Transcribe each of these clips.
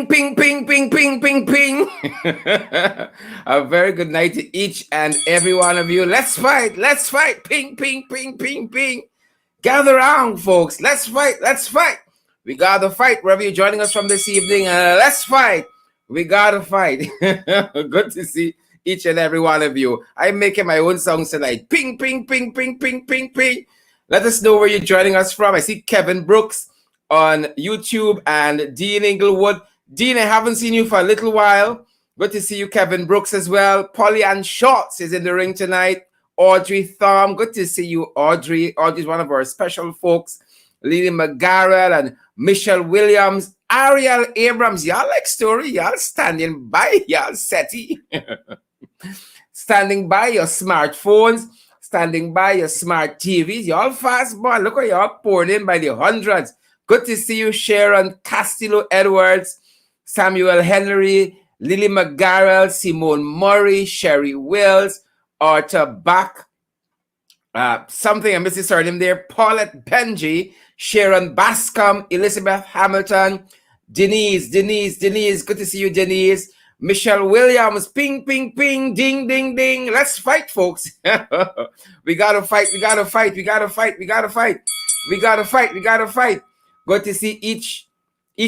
Ping, ping, ping, ping, ping, ping. A very good night to each and every one of you. Let's fight. Let's fight. Ping, ping, ping, ping, ping. Gather around, folks. Let's fight. Let's fight. We gotta fight. Wherever you're joining us from this evening, let's fight. We gotta fight. Good to see each and every one of you. I'm making my own songs tonight. Ping, ping, ping, ping, ping, ping, ping. Let us know where you're joining us from. I see Kevin Brooks on YouTube and Dean Inglewood. Dean, I haven't seen you for a little while. Good to see you, Kevin Brooks, as well. Polly Ann Shorts is in the ring tonight. Audrey Thom, good to see you, Audrey. Audrey's one of our special folks. Lily McGarrett and Michelle Williams. Ariel Abrams, y'all like story? Y'all standing by, y'all SETI. Standing by your smartphones, standing by your smart TVs. Y'all fast, boy. Look what y'all poured in by the hundreds. Good to see you, Sharon Castillo Edwards, Samuel Henry, Lily McGarrell, Simone Murray, Sherry Wills, Arthur Bach, something I missed his surname there, Paulette Benji, Sharon Bascom, Elizabeth Hamilton, Denise, good to see you, Denise, Michelle Williams, ping, ping, ping, ding, ding, ding. Let's fight, folks. We gotta fight, we gotta fight, we gotta fight, we gotta fight, we gotta fight, we gotta fight. Good to see each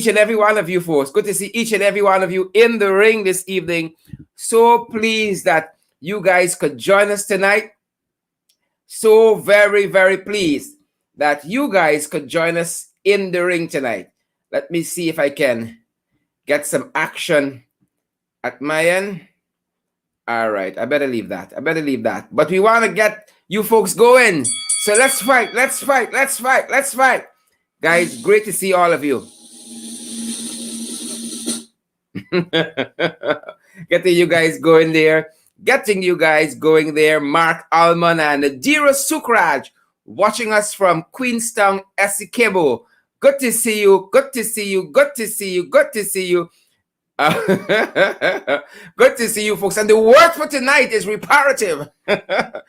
and every one of you, folks. Good to see each and every one of you in the ring this evening. So pleased that you guys could join us tonight. So very, very pleased that you guys could join us in the ring tonight. Let me see if I can get some action at my end. All right, I better leave that. But we want to get you folks going. So let's fight, let's fight, let's fight, let's fight. Guys, great to see all of you. Getting you guys going there. Mark Alman and Dira Sukraj watching us from Queenstown, Essequibo. Good to see you. Good to see you. Good to see you. Good to see you. Good to see you, folks. And the word for tonight is reparative. The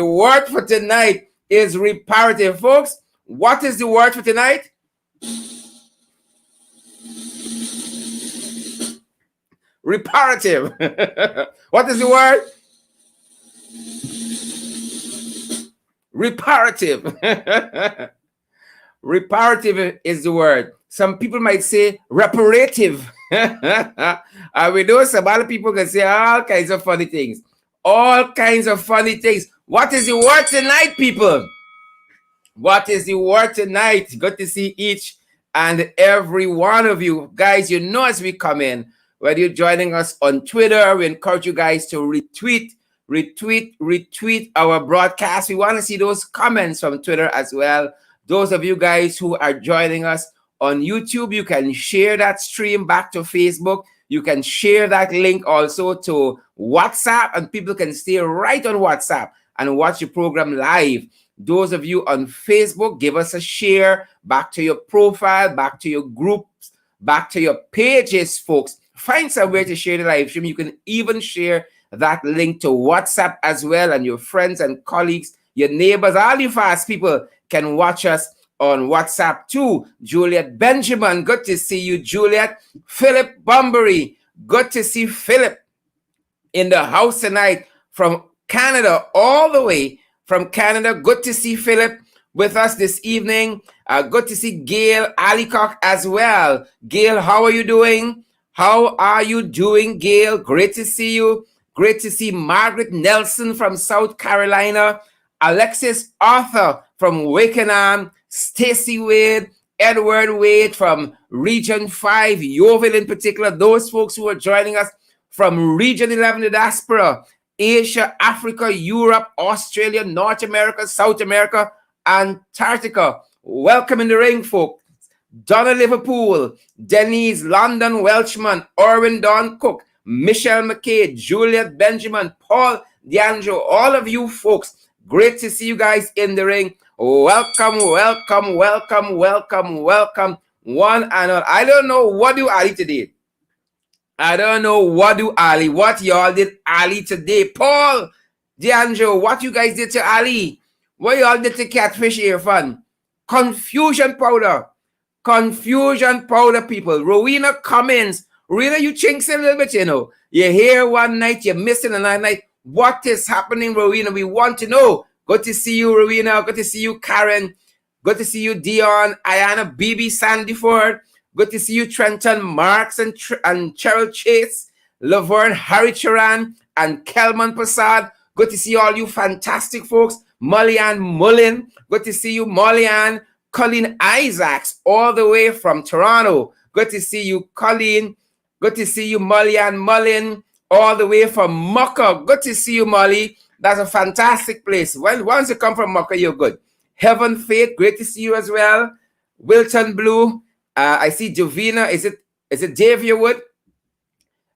word for tonight is reparative, folks. What is the word for tonight? Reparative. What is the word? Reparative. Reparative is the word. Some people might say reparative. We know some other people can say all kinds of funny things. All kinds of funny things. What is the word tonight, people? What is the word tonight? Good to see each and every one of you. Guys, you know as we come in, whether you're joining us on Twitter, we encourage you guys to retweet our broadcast. We want to see those comments from Twitter as well. Those of you guys who are joining us on YouTube, you can share that stream back to Facebook. You can share that link also to WhatsApp, and people can stay right on WhatsApp and watch the program live. Those of you on Facebook, give us a share back to your profile, back to your groups, back to your pages, folks. Find somewhere to share the live stream. You can even share that link to WhatsApp as well, and your friends and colleagues, your neighbors, all you fast people can watch us on WhatsApp too. Juliet Benjamin, good to see you, Juliet. Philip Bunbury, good to see Philip in the house tonight from Canada, all the way from Canada. Good to see Philip with us this evening. Good to see Gail Alicock as well. Gail, how are you doing? How are you doing, Gail? Great to see you. Great to see Margaret Nelson from South Carolina. Alexis Arthur from Wakenham. Stacy Wade, Edward Wade from Region 5, Yeovil in particular. Those folks who are joining us from Region 11, the diaspora. Asia, Africa, Europe, Australia, North America, South America, Antarctica. Welcome in the ring, folks. Donna Liverpool, Denise London Welchman, Orwin Don Cook, Michelle McKay, Juliet Benjamin, Paul DeAndre, all of you folks. Great to see you guys in the ring. Welcome, welcome, welcome, welcome, welcome, one and all. I don't know what do Ali today. I don't know what do Ali. What y'all did Ali today? Paul DeAndre, what you guys did to Ali? What y'all did to Catfish Irfan? Confusion powder. Confusion powder people. Rowena Cummins. Rowena, you chinks a little bit, you know. You're here one night, you're missing another night. What is happening, Rowena? We want to know. Good to see you, Rowena. Good to see you, Karen. Good to see you, Dion, Ayana, BB, Sandyford. Good to see you, Trenton Marks and Cheryl Chase, Laverne Haricharan, and Kelman Prasad. Good to see all you fantastic folks. Molly Ann Mullen. Good to see you, Molly Ann. Colleen Isaacs, all the way from Toronto. Good to see you, Colleen. Good to see you, Molly Ann Mullen, all the way from Mucka. Good to see you, Molly. That's a fantastic place. Well, once you come from Mucka, you're good. Heaven Faith, great to see you as well. Wilton Blue. I see Jovina. Is it Davia Wood?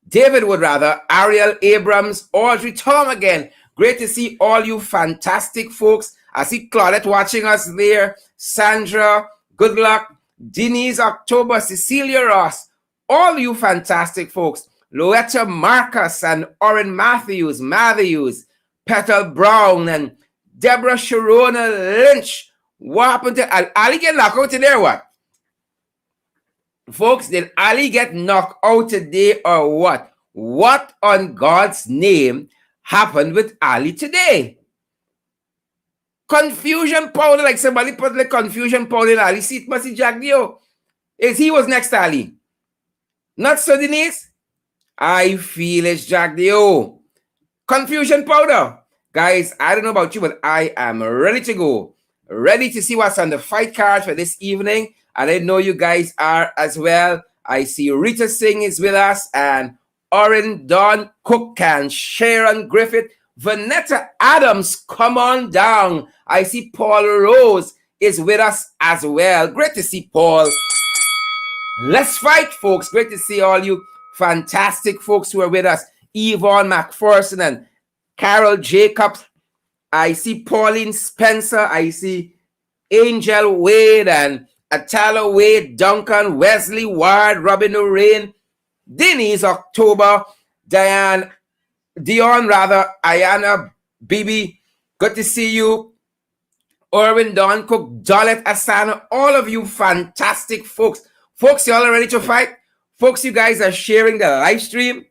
David Wood, rather. Ariel Abrams. Audrey Tom again. Great to see all you fantastic folks. I see Claudette watching us there. Sandra, good luck. Denise October, Cecilia Ross. All you fantastic folks. Loetta Marcus and Oren Matthews, Petal Brown, and Deborah Sharona Lynch. What happened to Ali get knocked out today or what? Folks, did Ali get knocked out today or what? What on God's name happened with Ali today? Confusion powder, like somebody put the confusion powder in Ali's seat. Must he Jack Dio? Is he was next to Ali? Not so, Denise? I feel it's Jack Dio. Confusion powder. Guys, I don't know about you, but I am ready to go. Ready to see what's on the fight card for this evening. And I know you guys are as well. I see Rita Singh is with us, and Oren Don Cook and Sharon Griffith. Vanetta Adams, come on down. I see Paul Rose is with us as well. Great to see Paul. Let's fight, folks. Great to see all you fantastic folks who are with us. Yvonne McPherson and Carol Jacobs. I see Pauline Spencer. I see Angel Wade and Atala Wade, Duncan, Wesley Ward, Robin O'Rain, Denise October, Dion, Ayana, Bibi. Good to see you. Irwin Don Cook, Jolet Asana, all of you fantastic folks. Folks, y'all are ready to fight? Folks, you guys are sharing the live stream.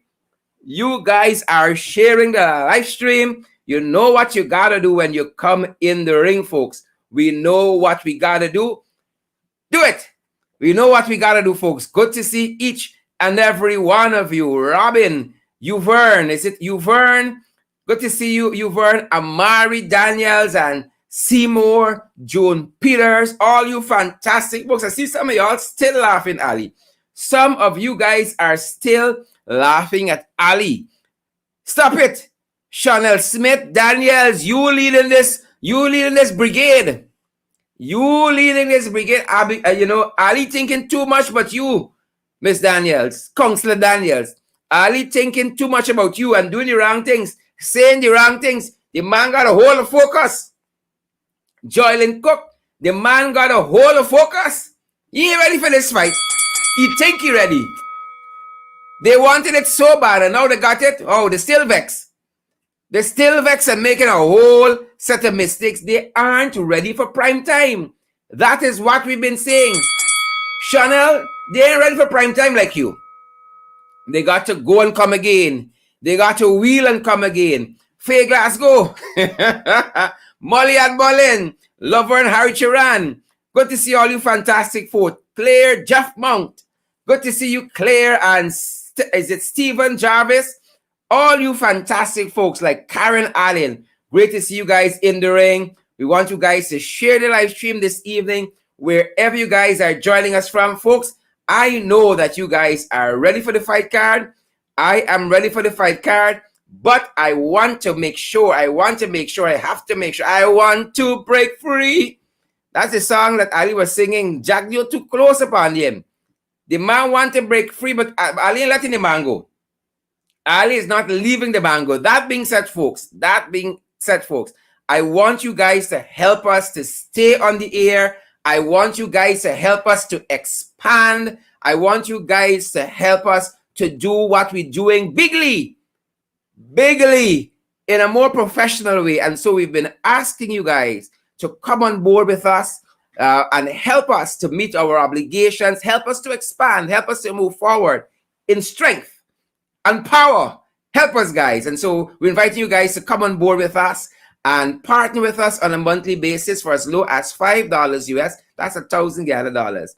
You guys are sharing the live stream. You know what you got to do when you come in the ring, folks. We know what we got to do. Do it. We know what we got to do, folks. Good to see each and every one of you. Robin, Uvern, is it Uvern? Good to see you, Uvern. Amari Daniels and Seymour, Joan Peters, all you fantastic folks. I see some of y'all still laughing, Ali. Some of you guys are still laughing at Ali. Stop it. Chanel Smith, Daniels, you leading this brigade. You leading this brigade. Ali thinking too much about you, Miss Daniels, Counselor Daniels. Ali thinking too much about you and doing the wrong things, saying the wrong things. The man got a hold of focus. Joylyn Cook, the man got a hold of focus. He ain't ready for this fight. He think he ready. They wanted it so bad and now they got it. Oh, they still vex. They still vex and making a whole set of mistakes. They aren't ready for prime time. That is what we've been saying. Chanel, they ain't ready for prime time like you. They got to go and come again. They got to wheel and come again. Faye Glasgow. Molly and Bolin. Laverne Haricharan. Good to see all you fantastic folks. Claire Jeff Mount. Good to see you, Claire, and is it Stephen Jarvis? All you fantastic folks like Karen Allen. Great to see you guys in the ring. We want you guys to share the live stream this evening wherever you guys are joining us from. Folks, I know that you guys are ready for the fight card. I am ready for the fight card, but I want to make sure, I want to break free. That's the song that Ali was singing. Jack, you're too close upon him. The man want to break free, but Ali ain't letting the man go. Ali is not leaving the man go. That being said, folks, I want you guys to help us to stay on the air. I want you guys to help us to expand. I want you guys to help us to do what we're doing bigly, in a more professional way. And so we've been asking you guys to come on board with us. and help us to meet our obligations, help us to expand, help us to move forward in strength and power. Help us, guys. And so we're inviting you guys to come on board with us and partner with us on a monthly basis for as low as $5 US. That's 1,000 Guyana dollars.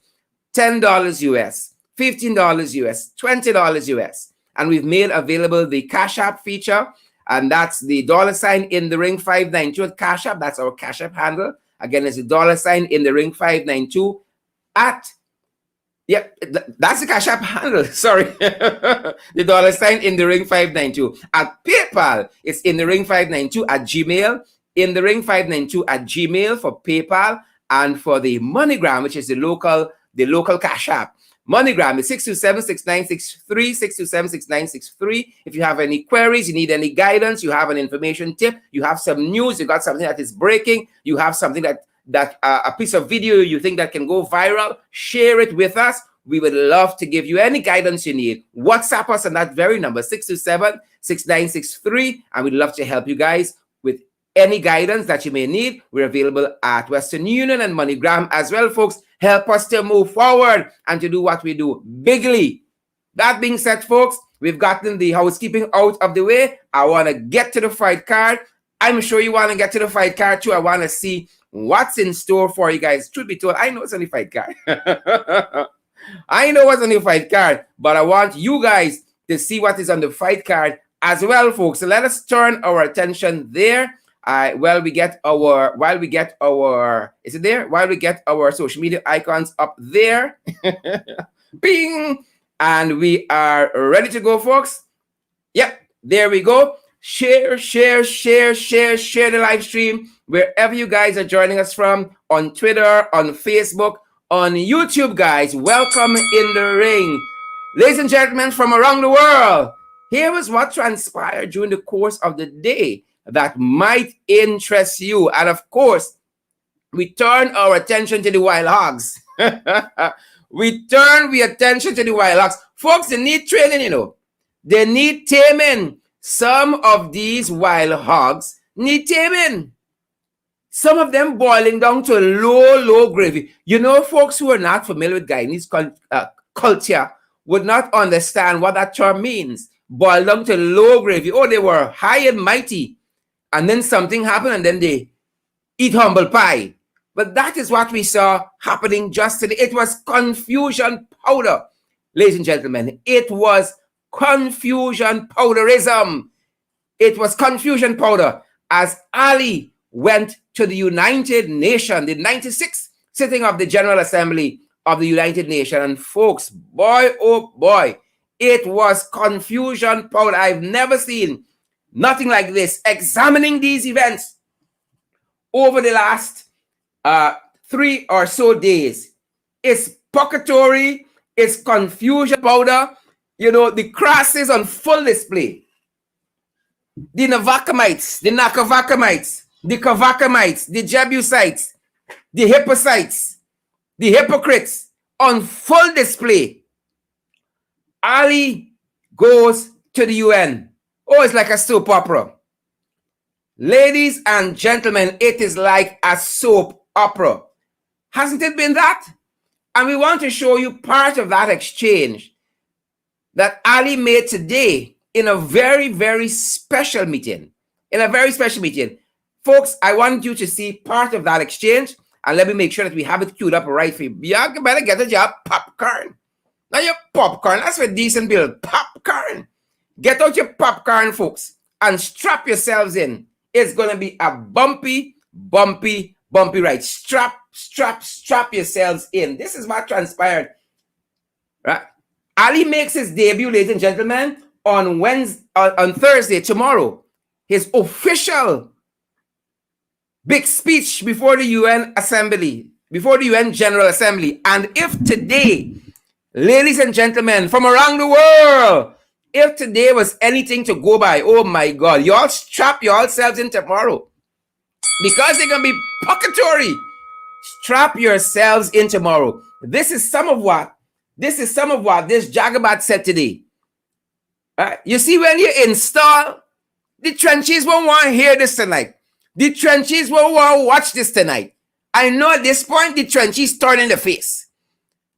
$10 US, $15 US, $20 US. And we've made available the Cash App feature, and that's the $ in the ring 592 Cash App. That's our Cash App handle. Again, it's the $ in the ring 592 at, yep, that's the Cash App handle. Sorry. The $ in the ring 592. At PayPal, it's in the ring 592 at Gmail, in the ring 592 at Gmail for PayPal, and for the MoneyGram, which is the local Cash App. MoneyGram is 627-6963, 627-6963. If you have any queries, you need any guidance, you have an information tip, you have some news, you got something that is breaking, you have something that a piece of video you think that can go viral, share it with us. We would love to give you any guidance you need. WhatsApp us on that very number, 627-6963, and we'd love to help you guys with any guidance that you may need. We're available at Western Union and MoneyGram as well, folks. Help us to move forward and to do what we do bigly. That being said, folks, we've gotten the housekeeping out of the way. I want to get to the fight card. I'm sure you want to get to the fight card too. I want to see what's in store for you guys. Truth be told, I know it's on the fight card. I know what's on the fight card, but I want you guys to see what is on the fight card as well, folks. So let us turn our attention there. While we get our social media icons up there. Bing! And we are ready to go, folks. Yep, there we go. Share the live stream wherever you guys are joining us from, on Twitter, on Facebook, on YouTube, guys. Welcome in the ring. Ladies and gentlemen from around the world, here was what transpired during the course of the day that might interest you. And of course, we turn our attention to the wild hogs. we turn attention to the wild hogs. Folks, they need training, you know. They need taming. Some of these wild hogs need taming. Some of them boiling down to low gravy. You know, folks who are not familiar with Guyanese culture would not understand what that term means. Boiled down to low gravy. Oh, they were high and mighty. And then something happened, and then they eat humble pie. But that is what we saw happening just today. It was confusion powder, ladies and gentlemen. It was confusion powderism. It was confusion powder as Ali went to the United Nations, the 96th sitting of the General Assembly of the United Nations. And folks, boy, oh boy, it was confusion powder. I've never seen nothing like this. Examining these events over the last 3 or so days, it's purgatory, it's confusion powder. You know, the cross is on full display. The Navakamites, the Nakavakamites, the Kavakamites, the Jebusites, the Hipposites, the hypocrites on full display. Ali goes to the UN. Oh, it's like a soap opera. Ladies and gentlemen, it is like a soap opera. Hasn't it been that? And we want to show you part of that exchange that Ali made today in a very, very special meeting. In a very special meeting. Folks, I want you to see part of that exchange, and let me make sure that we have it queued up right for you. You better get a job, popcorn. Now your popcorn, that's for decent bill. Popcorn. Get out your popcorn, folks, and strap yourselves in. It's going to be a bumpy ride. Strap yourselves in. This is what transpired. Right? Ali makes his debut, ladies and gentlemen, on Thursday, tomorrow. His official big speech before the UN Assembly, before the UN General Assembly. And if today, ladies and gentlemen from around the world, if today was anything to go by, oh my God, y'all strap yourselves in tomorrow. Because they're going to be purgatory. Strap yourselves in tomorrow. This is some of what this Jagabat said today. You see, when you install, the trenches won't want to hear this tonight. The trenches won't want to watch this tonight. I know at this point the trenches turning the face.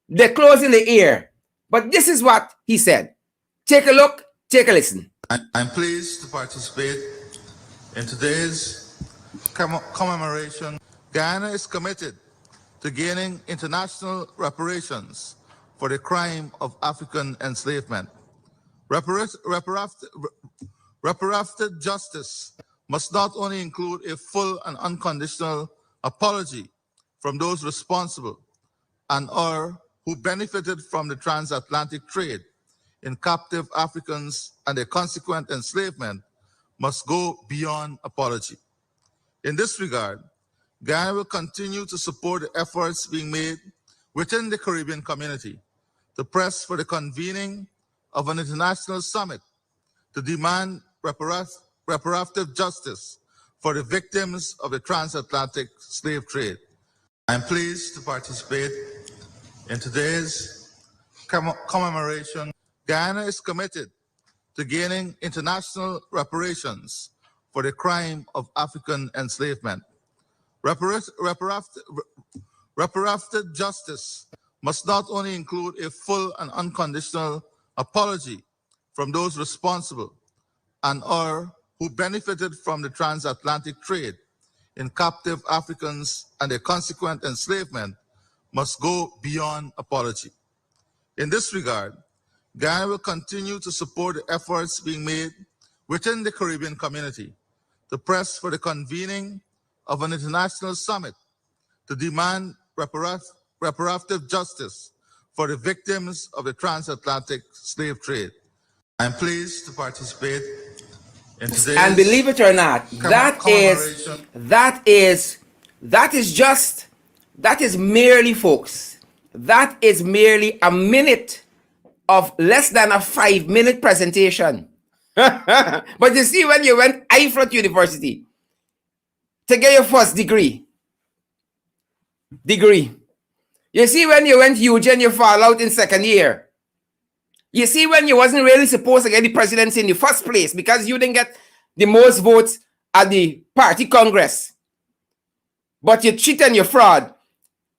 They're closing the ear. But this is what he said. Take a look, take a listen. I'm pleased to participate in today's commemoration. Guyana is committed to gaining international reparations for the crime of African enslavement. Reparative justice must not only include a full and unconditional apology from those responsible and or who benefited from the transatlantic trade in captive Africans and their consequent enslavement, must go beyond apology. In this regard, Guyana will continue to support the efforts being made within the Caribbean community to press for the convening of an international summit to demand reparative justice for the victims of the transatlantic slave trade. I'm pleased to participate in today's commemoration. Guyana is committed to gaining international reparations for the crime of African enslavement. Reparative justice must not only include a full and unconditional apology from those responsible and or who benefited from the transatlantic trade in captive Africans and their consequent enslavement, must go beyond apology. In this regard, Guyana will continue to support the efforts being made within the Caribbean community to press for the convening of an international summit to demand reparative justice for the victims of the transatlantic slave trade. I'm pleased to participate in today's... And believe it or not, that is merely, folks, that is merely a minute of less than a 5-minute presentation. But you see, when you went Ifrot University to get your first degree, you see, when you went Eugene, you fall out in second year. You see, when you wasn't really supposed to get the presidency in the first place because you didn't get the most votes at the party congress, but you cheat and you fraud.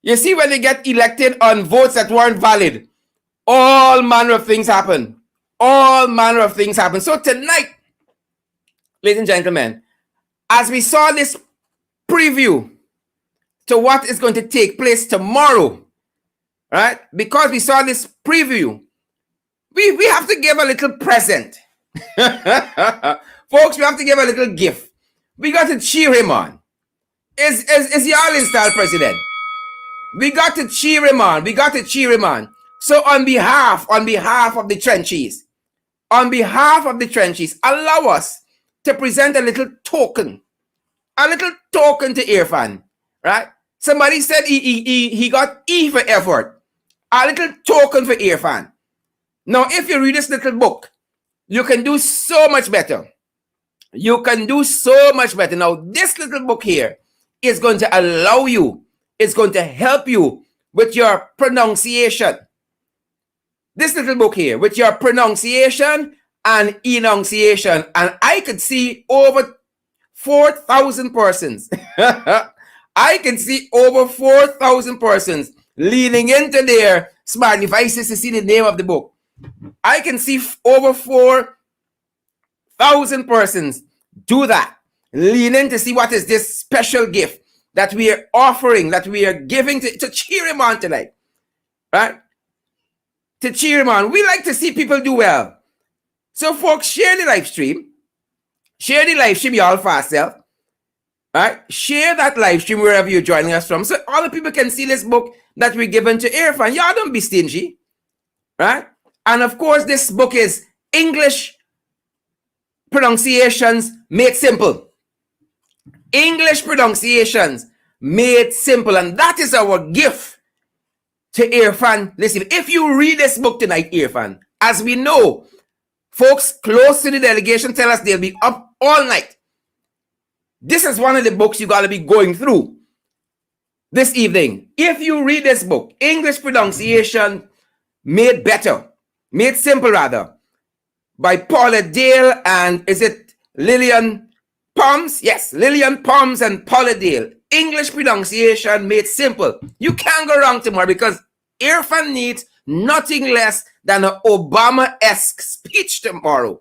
You see, when they get elected on votes that weren't valid, all manner of things happen. All manner of things happen. So tonight, ladies and gentlemen, as we saw this preview to what is going to take place tomorrow, right? Because we saw this preview, we have to give a little present. Folks, we have to give a little gift. We got to cheer him on. Is y'all in style, President? We got to cheer him on. We got to cheer him on. So on behalf of the trenches, allow us to present a little token to Irfaan, right? Somebody said he got E for effort. A little token for Irfaan. Now, if you read this little book, you can do so much better. You can do so much better. Now, this little book here is going to allow you, it's going to help you with your pronunciation. This little book here, with your pronunciation and enunciation. And I could see over 4,000 persons. I can see over 4,000 persons leaning into their smart devices to see the name of the book. I can see over 4,000 persons do that. Lean in to see what is this special gift that we are offering, that we are giving to cheer him on tonight. Right? To cheer him on. We like to see people do well. So folks, share the live stream. Share the live stream, y'all fast self. Right? Share that live stream wherever you're joining us from. So all the people can see this book that we're giving to Irfaan. Y'all don't be stingy. Right? And of course, this book is English pronunciations made simple. English pronunciations made simple. And that is our gift to Irfaan. Listen, if you read this book tonight, Irfaan, as we know, folks close to the delegation tell us they'll be up all night. This is one of the books you got to be going through this evening. If you read this book, English pronunciation made better, made simple rather, by Paula Dale and is it Lillian Palms? Yes, Lillian Palms and Paula Dale. English pronunciation made simple. You can't go wrong tomorrow because Irfaan needs nothing less than an Obama-esque speech tomorrow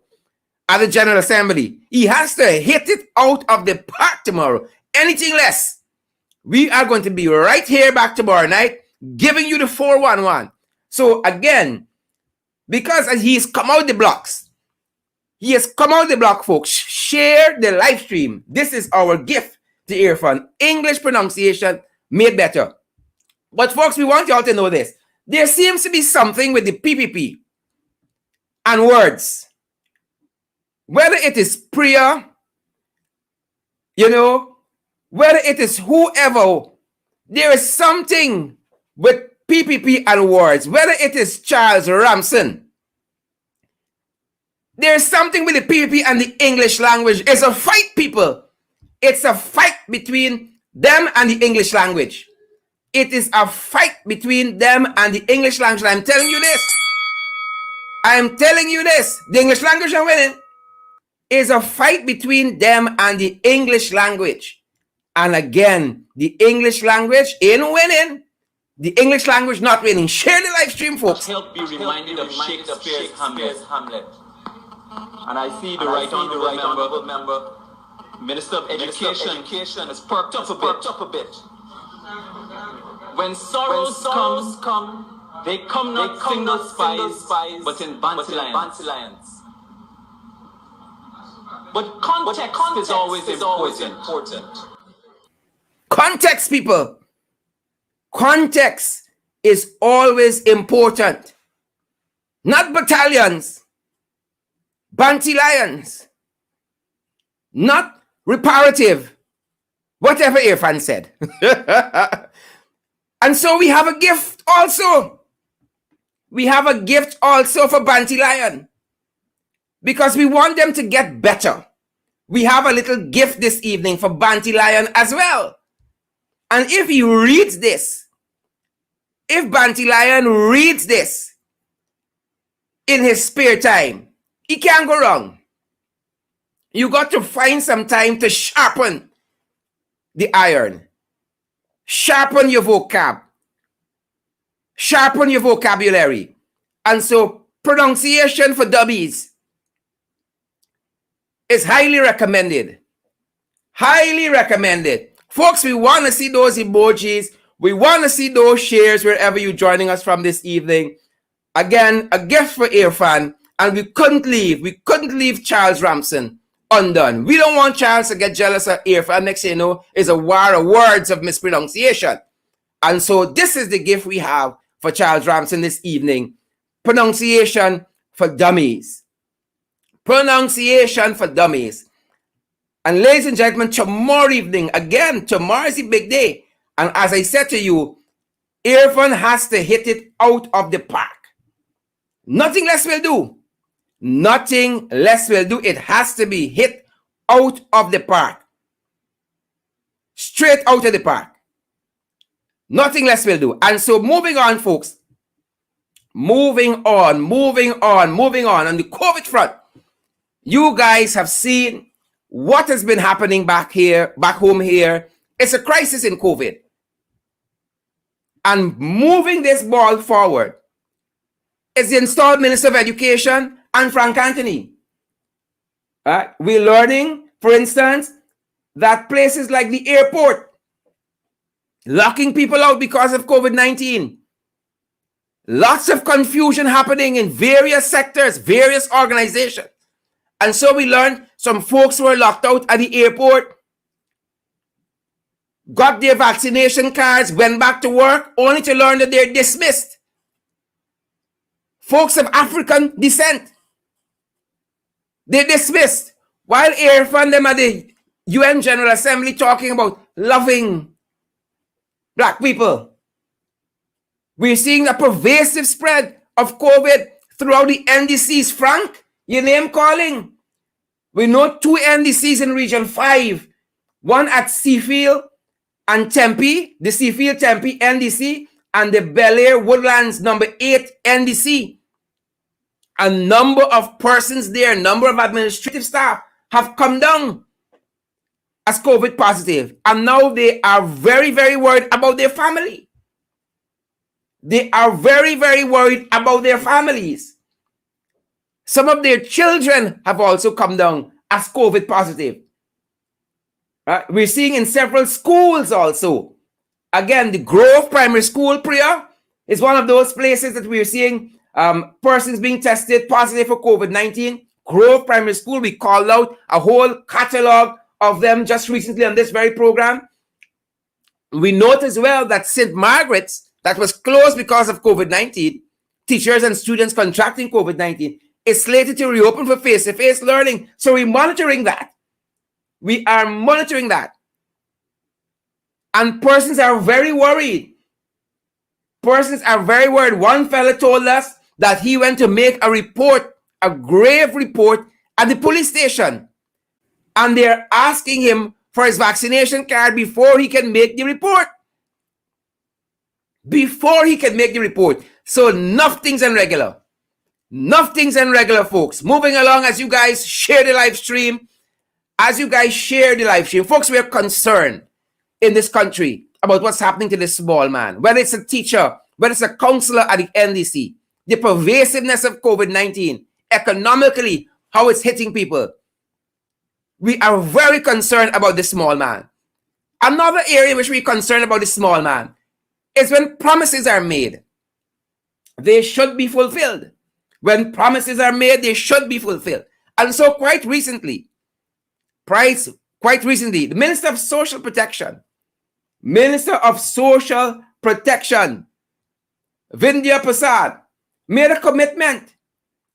at the General Assembly. He has to hit it out of the park tomorrow. Anything less. We are going to be right here back tomorrow night giving you the 411. So again, because he's come out the blocks, folks, share the live stream. This is our gift to Irfaan. English pronunciation made better. But folks, we want y'all to know this. There seems to be something with the PPP and words. Whether it is Priya, whether it is whoever, there is something with PPP and words. Whether it is Charles Ramson, there is something with the PPP and the English language. It's a fight, people. It's a fight between them and the English language. It is a fight between them and the English language. I'm telling you this. The English language are winning. Is a fight between them and the English language. And again, the English language ain't winning. The English language not winning. Share the live stream, folks. Help be reminded of Shakespeare's Hamlet. And I see the right honorable member, Minister of Education has perked up a bit. When sorrows come, they come not single spies, but in Banty lions. But context is always important. Context, people. Context is always important. Not battalions. Banty lions. Not reparative. Whatever Irfaan said. And so we have a gift also. We have a gift also for Banty lion. Because we want them to get better. We have a little gift this evening for Banty lion as well. And if he reads this, if Banty lion reads this in his spare time, he can't go wrong. You got to find some time to sharpen the iron. Sharpen your vocab. Sharpen your vocabulary. And so pronunciation for dummies is highly recommended. Highly recommended. Folks, we want to see those emojis. We want to see those shares wherever you're joining us from this evening. Again, a gift for Irfaan. And we couldn't leave Charles Ramson undone. We don't want Charles to get jealous of Irfaan. Next thing you know, is a war of words of mispronunciation. And so this is the gift we have for Charles Ramson this evening. Pronunciation for dummies. Pronunciation for dummies. And ladies and gentlemen, tomorrow evening, again, tomorrow is the big day. And as I said to you, Irfaan has to hit it out of the park. Nothing less will do. Nothing less will do. It has to be hit out of the park. Straight out of the park. Nothing less will do. And so moving on, folks. Moving on. On the COVID front, you guys have seen what has been happening back home here. It's a crisis in COVID. And moving this ball forward is the installed Minister of Education and Frank Anthony. We're learning, for instance, that places like the airport locking people out because of COVID-19. Lots of confusion happening in various sectors, various organizations. And so we learned some folks were locked out at the airport, got their vaccination cards, went back to work, only to learn that they're dismissed. Folks of African descent, they're dismissed. While Irfaan them at the UN General Assembly talking about loving black people. We're seeing a pervasive spread of COVID throughout the NDCs. Frank, your name calling. We know 2 NDCs in Region 5. One at Seafield and Tempe, the Seafield Tempe NDC, and the Bel Air Woodlands number 8 NDC. A number of persons there, a number of administrative staff have come down. as COVID positive, and now they are very, very worried about their family. They are very, very worried about their families. Some of their children have also come down as COVID positive. We're seeing in several schools also. Again, the Grove Primary School, Priya, is one of those places that we're seeing persons being tested positive for COVID-19. Grove Primary School, we called out a whole catalog of them just recently on this very program. We note as well that St. Margaret's, that was closed because of COVID-19, teachers and students contracting COVID-19, is slated to reopen for face-to-face learning. So we're monitoring that. We are monitoring that. And persons are very worried. Persons are very worried. One fellow told us that he went to make a report, a grave report, at the police station. And they're asking him for his vaccination card before he can make the report. Before he can make the report. So nothing's irregular. Nothing's irregular, folks. Moving along as you guys share the live stream. Folks, we are concerned in this country about what's happening to this small man. Whether it's a teacher, whether it's a counselor at the NDC, the pervasiveness of COVID-19, economically, how it's hitting people. We are very concerned about the small man. Another area which we're concerned about the small man is when promises are made. They should be fulfilled. When promises are made, they should be fulfilled. And so quite recently, the Minister of Social Protection, Vindhya Persaud, made a commitment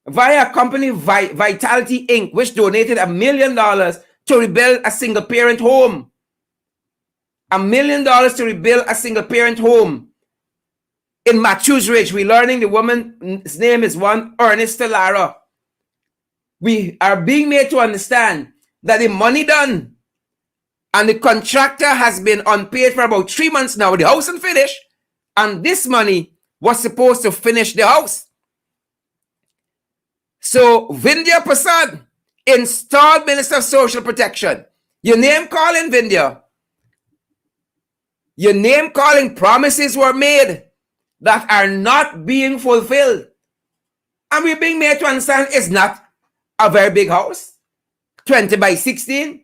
via company Vitality Inc., which donated $1 million to rebuild a single-parent home. $1 million to rebuild a single-parent home in Matthews Ridge. We're learning the woman's name is one Ernesta Lara. We are being made to understand that the money done and the contractor has been unpaid for about 3 months now. The house isn't finished, and this money was supposed to finish the house. So Vindhya Persaud, installed Minister of Social Protection. Your name calling, Vindhya. Your name calling, promises were made that are not being fulfilled. And we're being made to understand it's not a very big house. 20 by 16.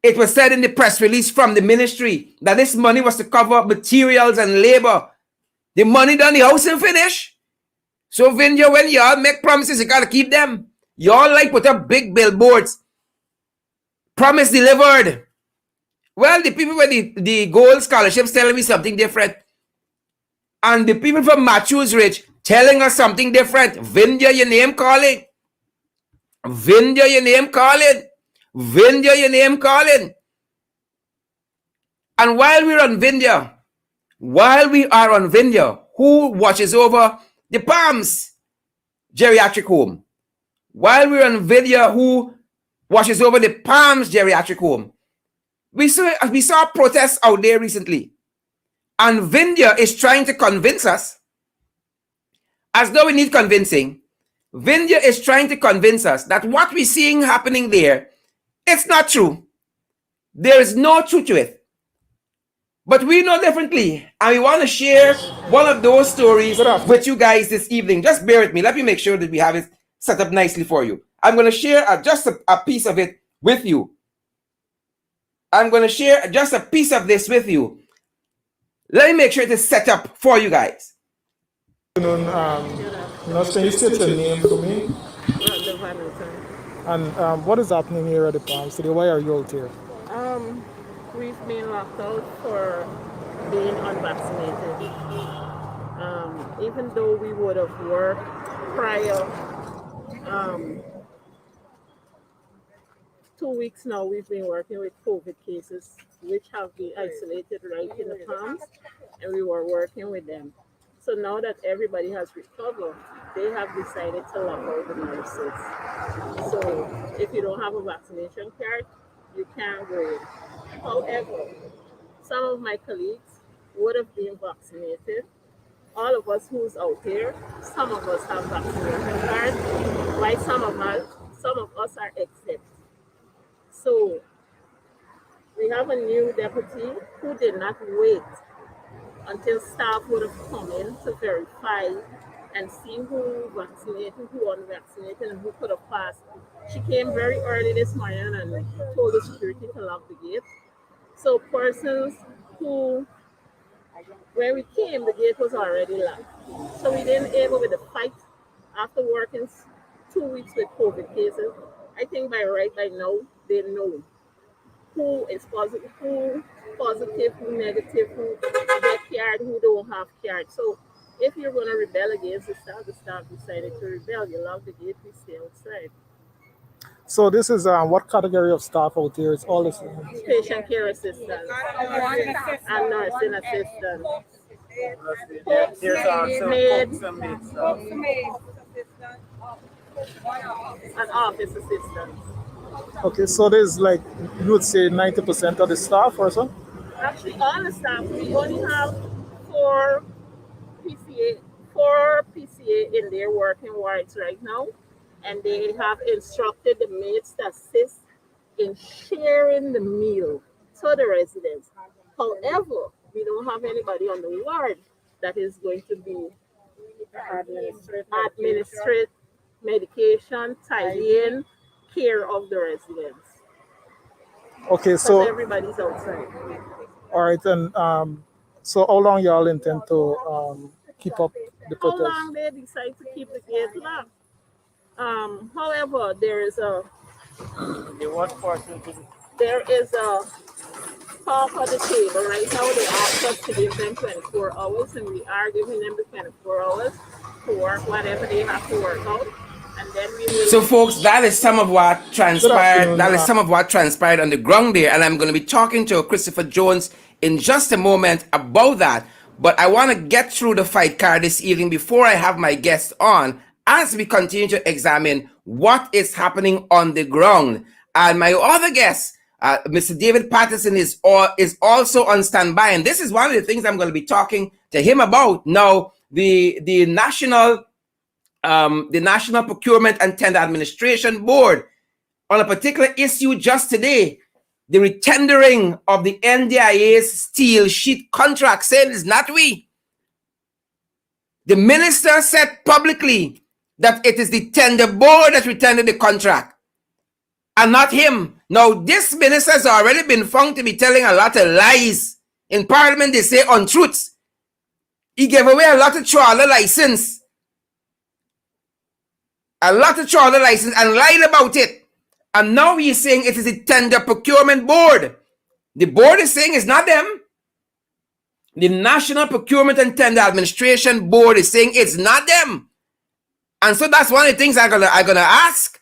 It was said in the press release from the ministry that this money was to cover materials and labor. The money done, the house and finish. So Vindhya, when y'all make promises, you gotta keep them. Y'all like put up big billboards. Promise delivered. Well, the people with the gold scholarships telling me something different. And the people from Matthews Ridge telling us something different. Vindhya, your name calling. Vindhya, your name calling. Vindhya, your name calling. And while we are on Vindhya, who watches over the Palms Geriatric Home? While we're on Vindhya, who watches over the Palms Geriatric Home? We saw protests out there recently. And Vindhya is trying to convince us, as though we need convincing, Vindhya is trying to convince us that what we're seeing happening there, it's not true. There is no truth to it. But we know differently. And we want to share one of those stories with you guys this evening. Just bear with me. Let me make sure that we have it set up nicely for you. I'm going to share just a piece of it with you. I'm going to share just a piece of this with you. Let me make sure it is set up for you guys. Can you state your name for me? And what is happening here at the Palm City? Why are you out here? We've been locked out for being unvaccinated. Even though we would have worked prior, 2 weeks now we've been working with COVID cases which have been isolated right in the Palms, and we were working with them. So now that everybody has recovered, they have decided to lock out the nurses. So if you don't have a vaccination card, you can't go in. However, some of my colleagues would have been vaccinated. All of us who's out here, some of us have vaccination cards, while some of us are exempt. So We have a new deputy who did not wait until staff would have come in to verify and see who vaccinated, who unvaccinated, and who could have passed. She came very early this morning and told the security to lock the gate. So persons who, when we came, the gate was already locked. So we didn't able with the fight after working 2 weeks with COVID cases. I think by now they know who is positive, who negative, who get card, who don't have card. So if you're going to rebel against the staff decided to rebel, you lock the gate, we stay outside. So this is what category of staff out here? It's all the same. Patient care assistants and nursing assistants. And office assistants. Okay, so there's like, you would say 90% of the staff or so? Actually, all the staff, we only have four PCA in their working wards right now, and they have instructed the maids to assist in sharing the meal to the residents. However, we don't have anybody on the ward that is going to be administrate medication, tidying, care of the residents. Okay, so everybody's outside. all right, and so how long y'all intend to keep up the How protest? long they decide to keep the gate locked? However, there is a talk on the table right now. They ask us to give them 24 hours, and we are giving them the 24 hours to work whatever they have to work out. And then we will. So, folks, that is some of what transpired. That is some of what transpired on the ground there, and I'm going to be talking to Christopher Jones in just a moment about that. But I want to get through the fight card this evening before I have my guests on, as we continue to examine what is happening on the ground. And my other guest, Mr. David Patterson, is also on standby, and this is one of the things I'm going to be talking to him about now. The National Procurement and Tender Administration Board, on a particular issue just today, the retendering of the NDIA's steel sheet contract, saying it's not we. The minister said publicly that it is the tender board that retendered the contract and not him. Now, this minister has already been found to be telling a lot of lies. In Parliament, they say untruths. He gave away a lot of trawler license. And lied about it. And now he's saying it is the Tender Procurement Board. The board is saying it's not them. The National Procurement and Tender Administration Board is saying it's not them. And so that's one of the things I'm gonna ask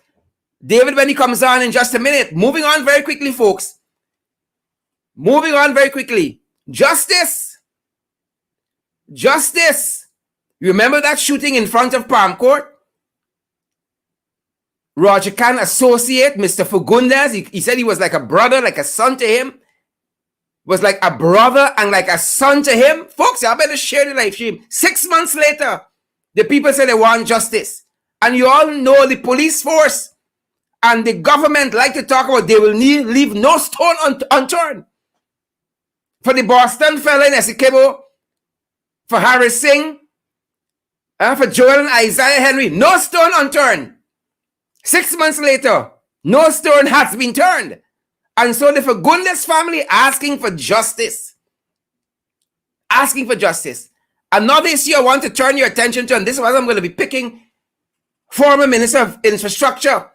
David when he comes on in just a minute. Moving on very quickly, folks. Moving on very quickly. Justice. Remember that shooting in front of Palm Court? Roger Khan associate, Mr. Fagundes, he said he was like a brother, like a son to him. Was like a brother and like a son to him. Folks, y'all better share the live stream. 6 months later, the people say they want justice. And you all know the police force and the government like to talk about they will leave no stone unturned. For the Boston fella in Essequibo, for Harris Singh, for Joel and Isaiah Henry, no stone unturned. 6 months later, no stone has been turned. And so the Fagundes family asking for justice. Asking for justice. Another issue I want to turn your attention to, and this is what I'm going to be picking former Minister of Infrastructure,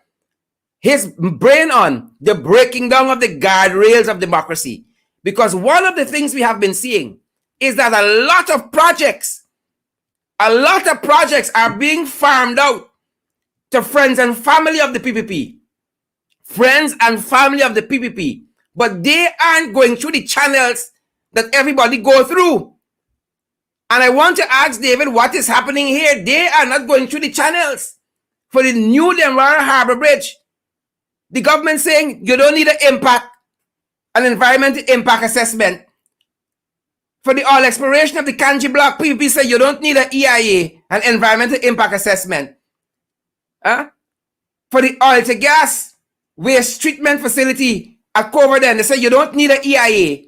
his brain on the breaking down of the guardrails of democracy. Because one of the things we have been seeing is that a lot of projects are being farmed out to friends and family of the PPP. Friends and family of the PPP. But they aren't going through the channels that everybody go through. And I want to ask David what is happening here. They are not going through the channels for the new Demara Harbor Bridge. The government saying you don't need an environmental impact assessment. For the oil exploration of the Kanji block, PPP say you don't need an EIA, an environmental impact assessment. For the oil to gas waste treatment facility at COVID, then they say you don't need an EIA.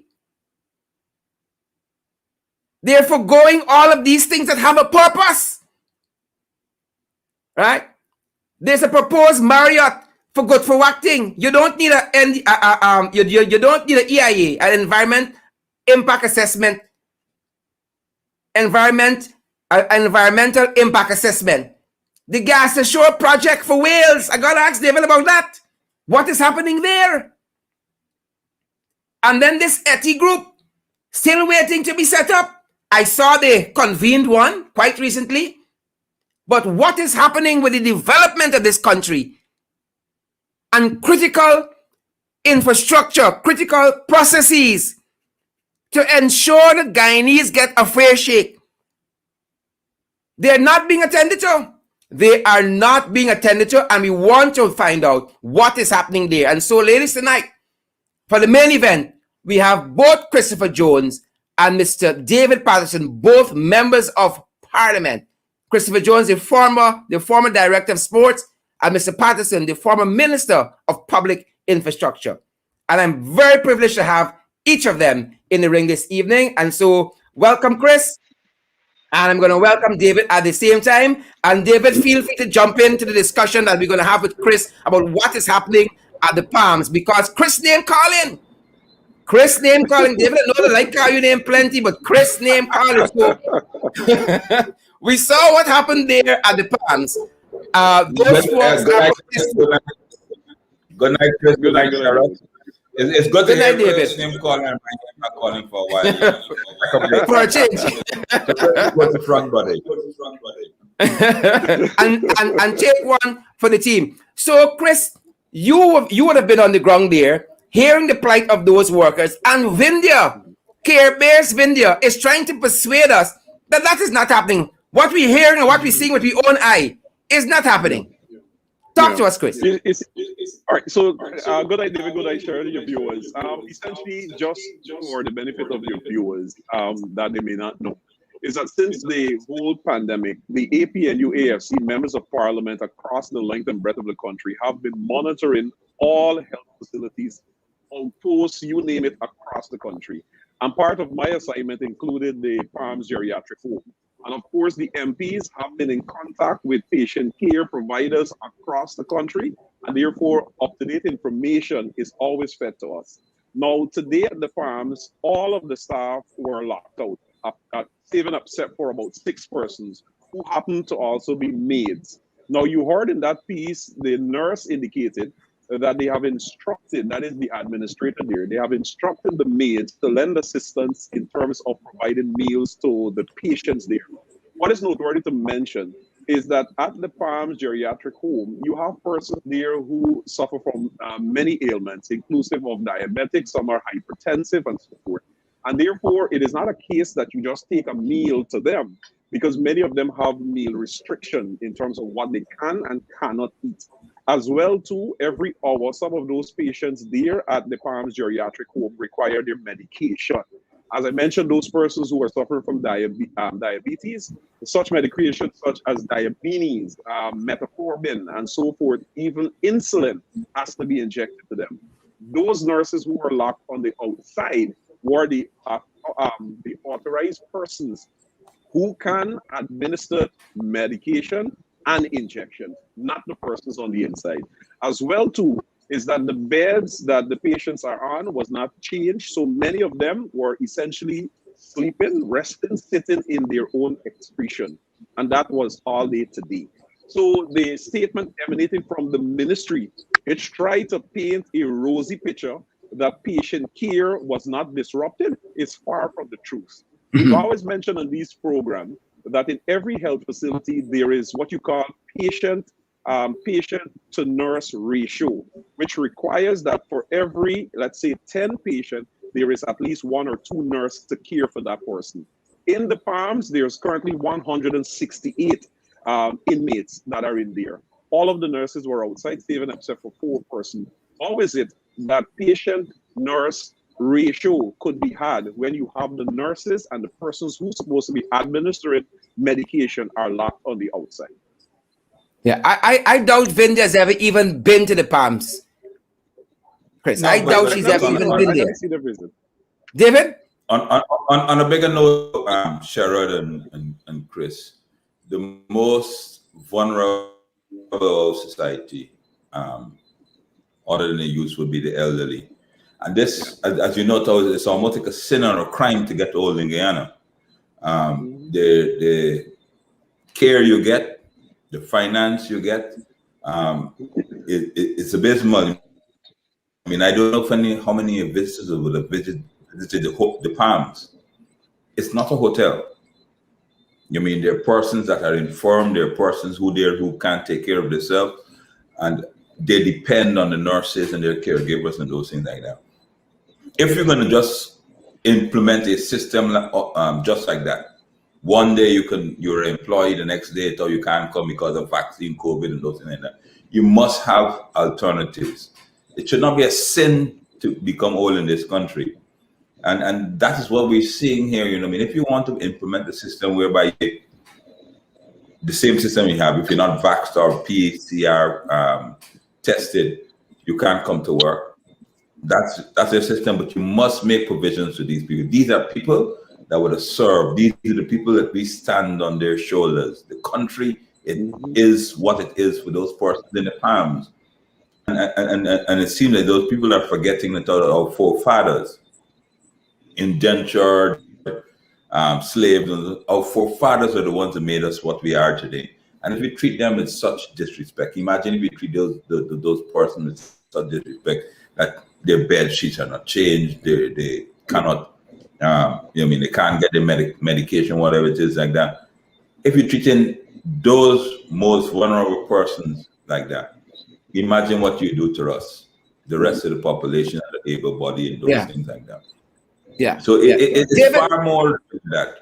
They're forgoing all of these things that have a purpose, right? There's a proposed Marriott for good for acting. You don't need you don't need an EIA, an environment impact assessment, environmental impact assessment. The gas ashore project for Wales. I gotta ask David about that. What is happening there? And then this ETI group, still waiting to be set up. I saw they convened one quite recently. But what is happening with the development of this country and critical infrastructure, critical processes to ensure that Guyanese get a fair shake? They're not being attended to. They are not being attended to, and we want to find out what is happening there. And so, ladies, tonight, for the main event, we have both Christopher Jones and Mr. David Patterson, both members of Parliament. Christopher Jones, the former Director of Sports, and Mr. Patterson, the former Minister of Public Infrastructure. And I'm very privileged to have each of them in the ring this evening. And so, welcome, Chris. And I'm going to welcome David at the same time. And David, feel free to jump into the discussion that we're going to have with Chris about what is happening at the Palms, because Chris name calling. Chris name calling. David, I know that I call you name plenty, but Chris name calling. So we saw what happened there at the Palms. Good night, Chris. Good night, Sharon. It's good to hear David. Name calling and I'm not calling for a while. For a change. What's the front body? and take one for the team. So, Chris, you would have been on the ground there, hearing the plight of those workers, and Vindhya, Care Bears Vindhya, is trying to persuade us that that is not happening. What we're hearing and what we're seeing with our own eye is not happening. Talk to us, Chris. All right, so good night, David. Good night, Sharon, your viewers. Essentially, just for the benefit of your viewers that they may not know, is that since the whole pandemic, the APNU AFC members of Parliament across the length and breadth of the country have been monitoring all health facilities, outposts, you name it, across the country. And part of my assignment included the Palms Geriatric Home. And of course, the MPs have been in contact with patient care providers across the country, and therefore up-to-date information is always fed to us. Now, today at the Palms, all of the staff were locked out, saving up except for about 6 persons who happened to also be maids. Now, you heard in that piece, the nurse indicated that they have instructed, that is the administrator there, they have instructed the maids to lend assistance in terms of providing meals to the patients there. What is noteworthy to mention is that at the Palms Geriatric Home, you have persons there who suffer from many ailments, inclusive of diabetics, some are hypertensive and so forth. And therefore, it is not a case that you just take a meal to them, because many of them have meal restriction in terms of what they can and cannot eat. As well, too, every hour, some of those patients there at the Palms Geriatric Home require their medication. As I mentioned, those persons who are suffering from diabetes, such medications such as diabetes, metformin, and so forth, even insulin has to be injected to them. Those nurses who are locked on the outside were the authorized persons who can administer medication and injection, not the persons on the inside. As well, too, is that the beds that the patients are on was not changed, so many of them were essentially sleeping, resting, sitting in their own excretion, and that was all day today. So the statement emanating from the ministry, it tried to paint a rosy picture that patient care was not disrupted. It's far from the truth. We've always mentioned on these programs that in every health facility, there is what you call patient to nurse ratio, which requires that for every, let's say, 10 patients, there is at least 1 or 2 nurses to care for that person. In the Palms, there's currently 168 inmates that are in there. All of the nurses were outside, saving except for 4 persons. How is it that patient-nurse ratio could be had when you have the nurses and the persons who are supposed to be administering medication are locked on the outside? Yeah, I doubt Vindhya has ever even been to the Palms. Chris. No, I doubt she's ever on, even I been never there. see the visit. David? on a bigger note, Sherrod and Chris, the most vulnerable of society, other than the youth, would be the elderly. And this, as you know, it's almost like a sin or a crime to get old in Guyana. The care you get, the finance you get, it's abysmal. I mean, I don't know how many visitors would have visited the Palms. It's not a hotel. You mean there are persons that are informed, there are persons who can't take care of themselves, and they depend on the nurses and their caregivers and those things like that. If you're going to just implement a system just like that, one day you're employed, the next day you can't come because of vaccine, COVID, and those things like that. You must have alternatives. It should not be a sin to become old in this country. And that is what we're seeing here. You know, I mean, if you want to implement the system whereby the same system you have, if you're not vaxxed or PCR tested, you can't come to work. That's a system, but you must make provisions for these people. These are people that would have served. These are the people that we stand on their shoulders. The country, it is what it is for those persons in the Palms. And it seems like those people are forgetting that our forefathers, indentured, slaves, our forefathers are the ones that made us what we are today. And if we treat them with such disrespect, imagine if we treat those persons with such disrespect that their bed sheets are not changed, they cannot, they can't get the medication, whatever it is like that. If you're treating those most vulnerable persons like that, imagine what you do to us, the rest of the population, the able-bodied, and those things like that. Yeah. So it's David, far more than that.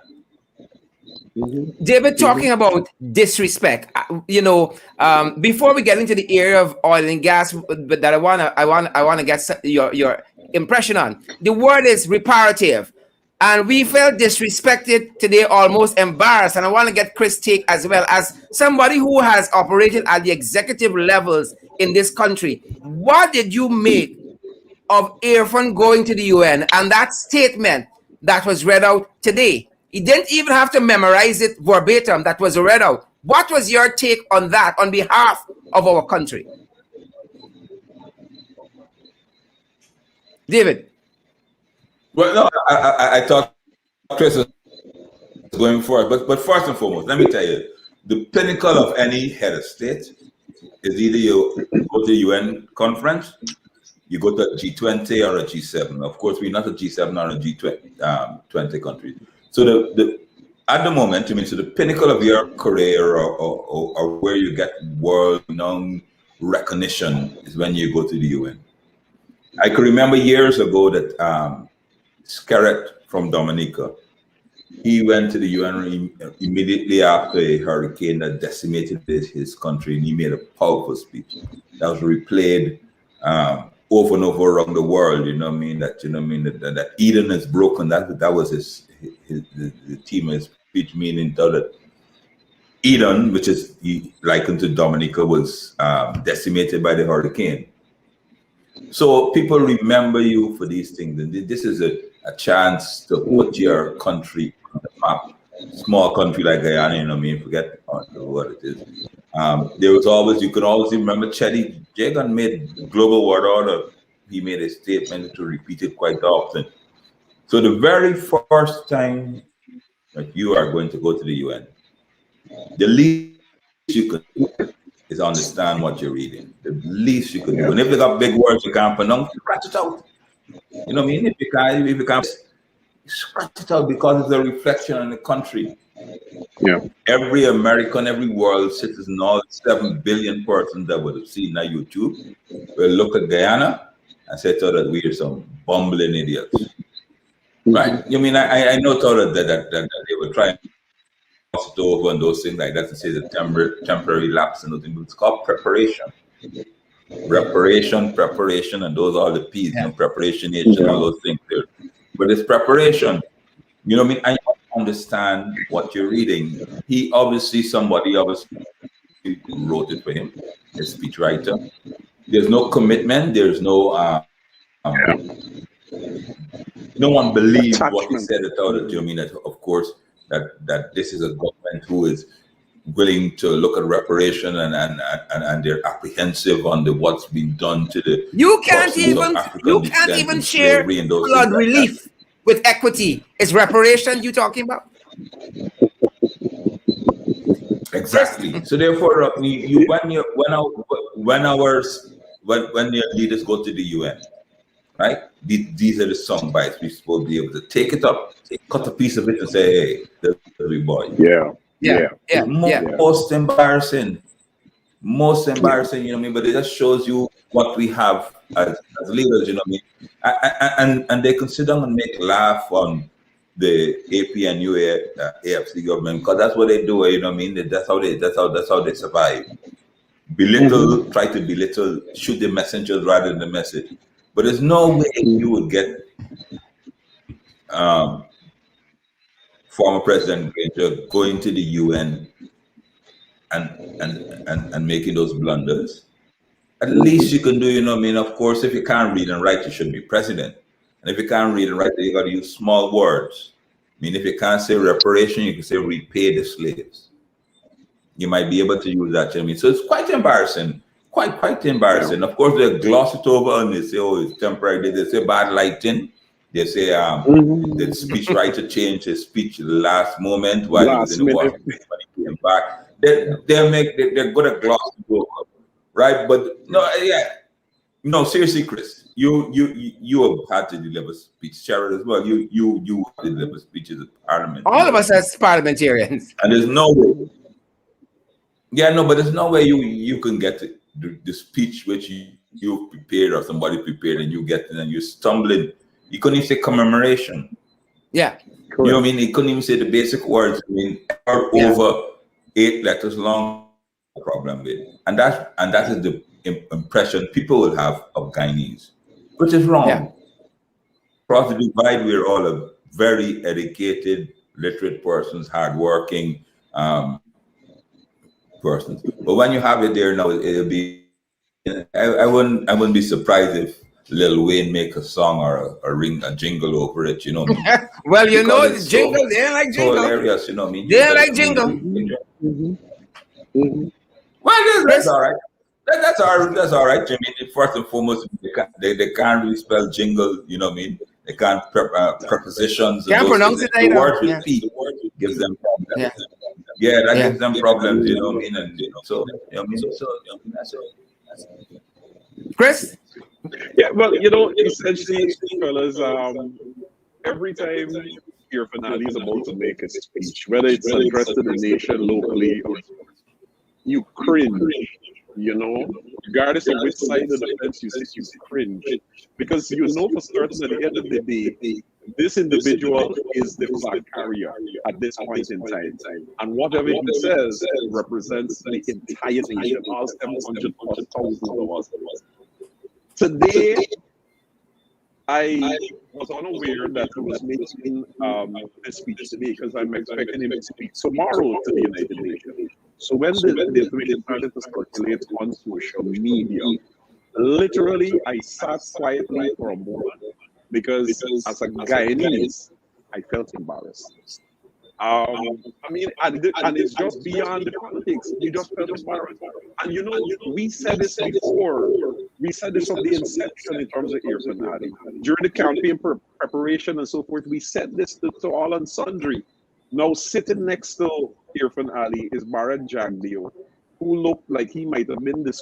David, talking about disrespect, before we get into the area of oil and gas, but that I wanna get your impression on. The word is reparative, and we felt disrespected today, almost embarrassed. And I want to get Chris' take as well as somebody who has operated at the executive levels in this country. What did you make of Irfaan going to the UN and that statement that was read out today? He didn't even have to memorize it verbatim, that was read out. What was your take on that on behalf of our country? David? Well, no, I thought Chris was going for it, but first and foremost, let me tell you, the pinnacle of any head of state is either you go to the UN conference, you go to a G20 or a G7. Of course, we're not a G7 or a G20 country. So at the moment, so the pinnacle of your career or where you get world-known recognition is when you go to the UN. I can remember years ago that Skerritt from Dominica, he went to the UN immediately after a hurricane that decimated his country, and he made a powerful speech that was replayed over and over around the world. That Eden is broken. That was the theme of his speech, meaning that Eden, which is likened to Dominica, was decimated by the hurricane. So people remember you for these things, and this is a chance to put your country on the map. Small country like Guyana, forget what it is. There was always, you could always remember Chetty Jagan made global world order. He made a statement to repeat it quite often. So the very first time that you are going to go to the UN, the least you could do is understand what you're reading. The least you could do. And if they got big words you can't pronounce, scratch it out. You know what I mean? If you can't scratch it out, because it's a reflection on the country. Yeah. Every American, every world citizen, all 7 billion persons that would have seen that YouTube will look at Guyana and say that we are some bumbling idiots. Right? I know that they were trying to pass it over and those things like that to say the temporary lapse and nothing, but it's called preparation. Preparation, and those are the P's, preparation, and all those things there. But it's preparation. I understand what you're reading. Somebody obviously wrote it for him, a speechwriter. There's no commitment, there's no no one believed what he Attachment. said at all. You know what I mean? That, of course, that this is a government who is willing to look at reparation and they're apprehensive on what's been done to the You can't persons of even African descent in share slavery and those flood things like that. relief with equity. Is reparation you talking about? Exactly. So therefore, when your leaders go to the UN, right? These are the sound bites we're supposed to be able to take it up, cut a piece of it, and say, "Hey, every boy." Most embarrassing. You know what I mean? But it just shows you what we have as leaders. You know what I mean? And they can sit down and make laugh on the AP and AFC government because that's what they do. You know what I mean? That's how they survive. Belittle, try to belittle, shoot the messengers rather than the message. But there's no way you would get former President Granger going to the UN and making those blunders. At least you can do, you know what I mean? Of course, if you can't read and write, you shouldn't be president. And if you can't read and write, you got to use small words. I mean, if you can't say reparation, you can say repay the slaves. You might be able to use that, you know what I mean? So it's quite embarrassing. Quite embarrassing. Of course, they gloss it over and they say, oh, it's temporary. They say bad lighting. They say the speech writer changed his speech at the last moment while he was in the war when he came back. They're good at gloss it over, right? But no, seriously, Chris, you have had to deliver speech, Sherrod as well. You have to deliver speeches at Parliament. All of us as parliamentarians. And there's no way. Yeah, no, but there's no way you can get the speech which you prepared or somebody prepared and you get it and you're stumbling. You couldn't even say commemoration. Yeah. You know what I mean? You couldn't even say the basic words. I mean, over 8 letters long problem with. And that is the impression people will have of Guyanese, which is wrong. Yeah. Across the divide, we're all a very educated, literate persons, hardworking persons. But when you have it there now, it'll be. I wouldn't be surprised if Lil Wayne make a song or a jingle over it. You know what I mean? Well, you know, Because it's jingle. They like so jingle. hilarious. You know what I mean? They like jingle. Well, that's all right. That's all right. I mean, first and foremost, they can't really spell jingle. You know what I mean? They can't prepositions. Can't pronounce it The either. words with P gives them problems. Yeah, that gives them problems. You know what I mean? And so you know what I mean. So that's it. Chris? Yeah, well, you know, essentially, fellas, every time Irfaan Ali is about to make a speech, whether it's addressed to the nation locally or you cringe, you know, regardless of which side of the fence you sit, you cringe. Because you know for certain at the end of the day, this individual is the flag carrier at this point in time. And whatever he says represents the entire nation, all 700,000 of us. Today, I was unaware that he was making a speech today because I'm expecting him to speak tomorrow to the United Nations. So when the tweet started to circulate on social media, literally I sat quietly for a moment because as a Guyanese, I felt embarrassed. I mean, and it's just beyond the politics. You just felt embarrassed. And you know, we said this before. We said this from the inception in terms of Irfaan Ali. During the campaign preparation and so forth, we said this to all and sundry. Now, sitting next to Irfaan Ali is Bharat Jagdeo, who looked like he might have been the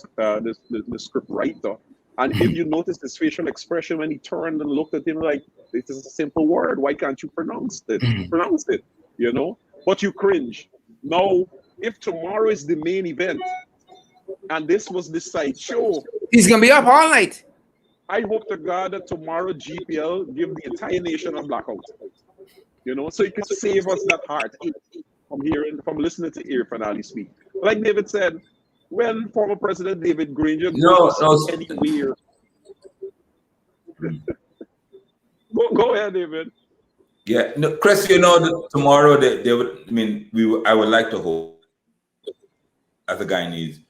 script writer. And if you notice his facial expression when he turned and looked at him like, this is a simple word. Why can't you pronounce it? Pronounce it, you know? But you cringe. Now, if tomorrow is the main event, and this was the sideshow, he's going to be up all night. I hope to God that tomorrow GPL give the entire nation a blackout. You know, so it could save us that heartache from listening to Irfaan Ali speak. Like David said, when former President David Granger goes anywhere. Go ahead, David. Yeah, no, Chris, you know, tomorrow they would. I mean, I would like to hope as a Guyanese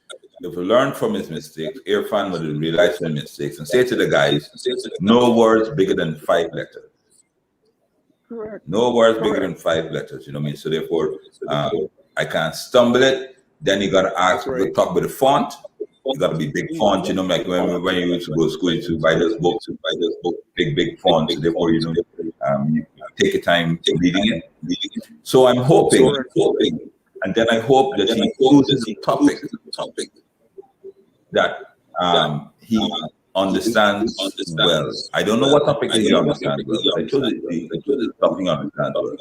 if we learn from his mistakes, Irfaan would realize his mistakes and say to the guys, no words bigger than 5 letters. Correct. No words bigger than 5 letters, you know what I mean? So therefore, I can't stumble it. Then you gotta ask, talk about the font. You gotta be big font, you know, like when you used to go to school, you used to buy those books, big font. So therefore, you know, you take your time reading it. So I'm hoping, and then I hope that he chooses a topic that he understands well. I don't know what topic he understands well, but I chose it something understands well.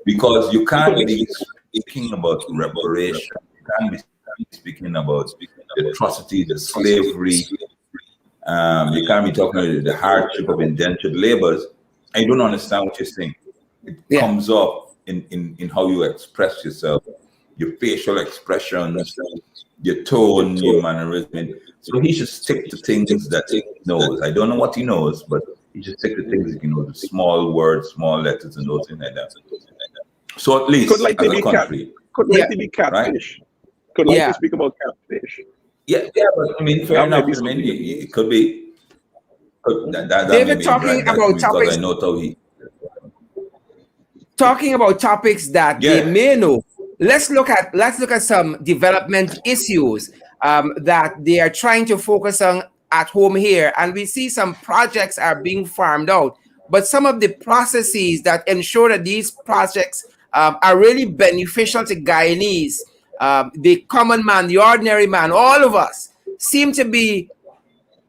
Because you can't be speaking about reparation, you can't be speaking about the atrocities, the slavery, you can't be talking about the hardship of indentured laborers. I don't understand what you're saying. It comes up in how you express yourself, your facial expressions, your tone, your mannerism. So he should stick to things that he knows. I don't know what he knows, but he should stick to things he knows, small words, small letters, and those things like that. So at least as a country. Could be catfish. Right? Could like to speak about catfish. Yeah, but I mean, fair enough. I mean, it could be. David, talking about topics. I know how he. Talking about topics that they may know. Let's look at some development issues that they are trying to focus on at home here, and we see some projects are being farmed out. But some of the processes that ensure that these projects are really beneficial to Guyanese, the common man, the ordinary man, all of us seem to be,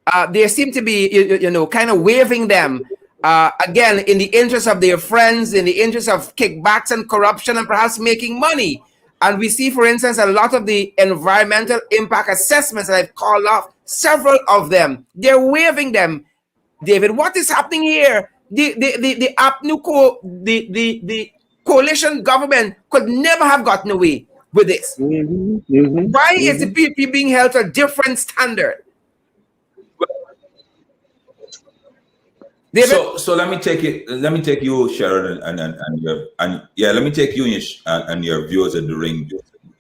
kind of waving them again in the interest of their friends, in the interest of kickbacks and corruption, and perhaps making money. And we see, for instance, a lot of the environmental impact assessments that I've called off, several of them, they're waving them. David, what is happening here? The coalition government could never have gotten away with this. Why is the PPP being held to a different standard? David? So let me take it. Let me take you, Sharon, and let me take you and your viewers at the ring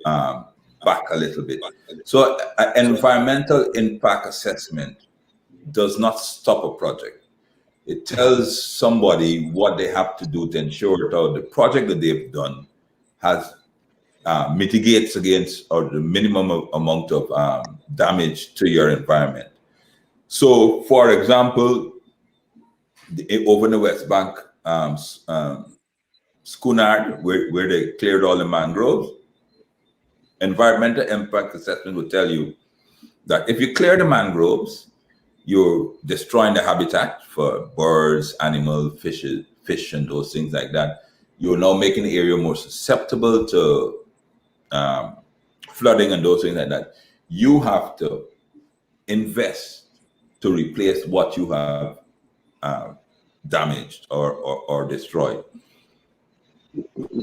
back a little bit. So, environmental impact assessment does not stop a project. It tells somebody what they have to do to ensure that the project that they've done has mitigates against or the minimum amount of damage to your environment. So, for example, over in the West Bank, Schoonard, where they cleared all the mangroves, environmental impact assessment will tell you that if you clear the mangroves, you're destroying the habitat for birds, animals, fish, and those things like that. You're now making the area more susceptible to flooding and those things like that. You have to invest to replace what you have damaged or destroyed.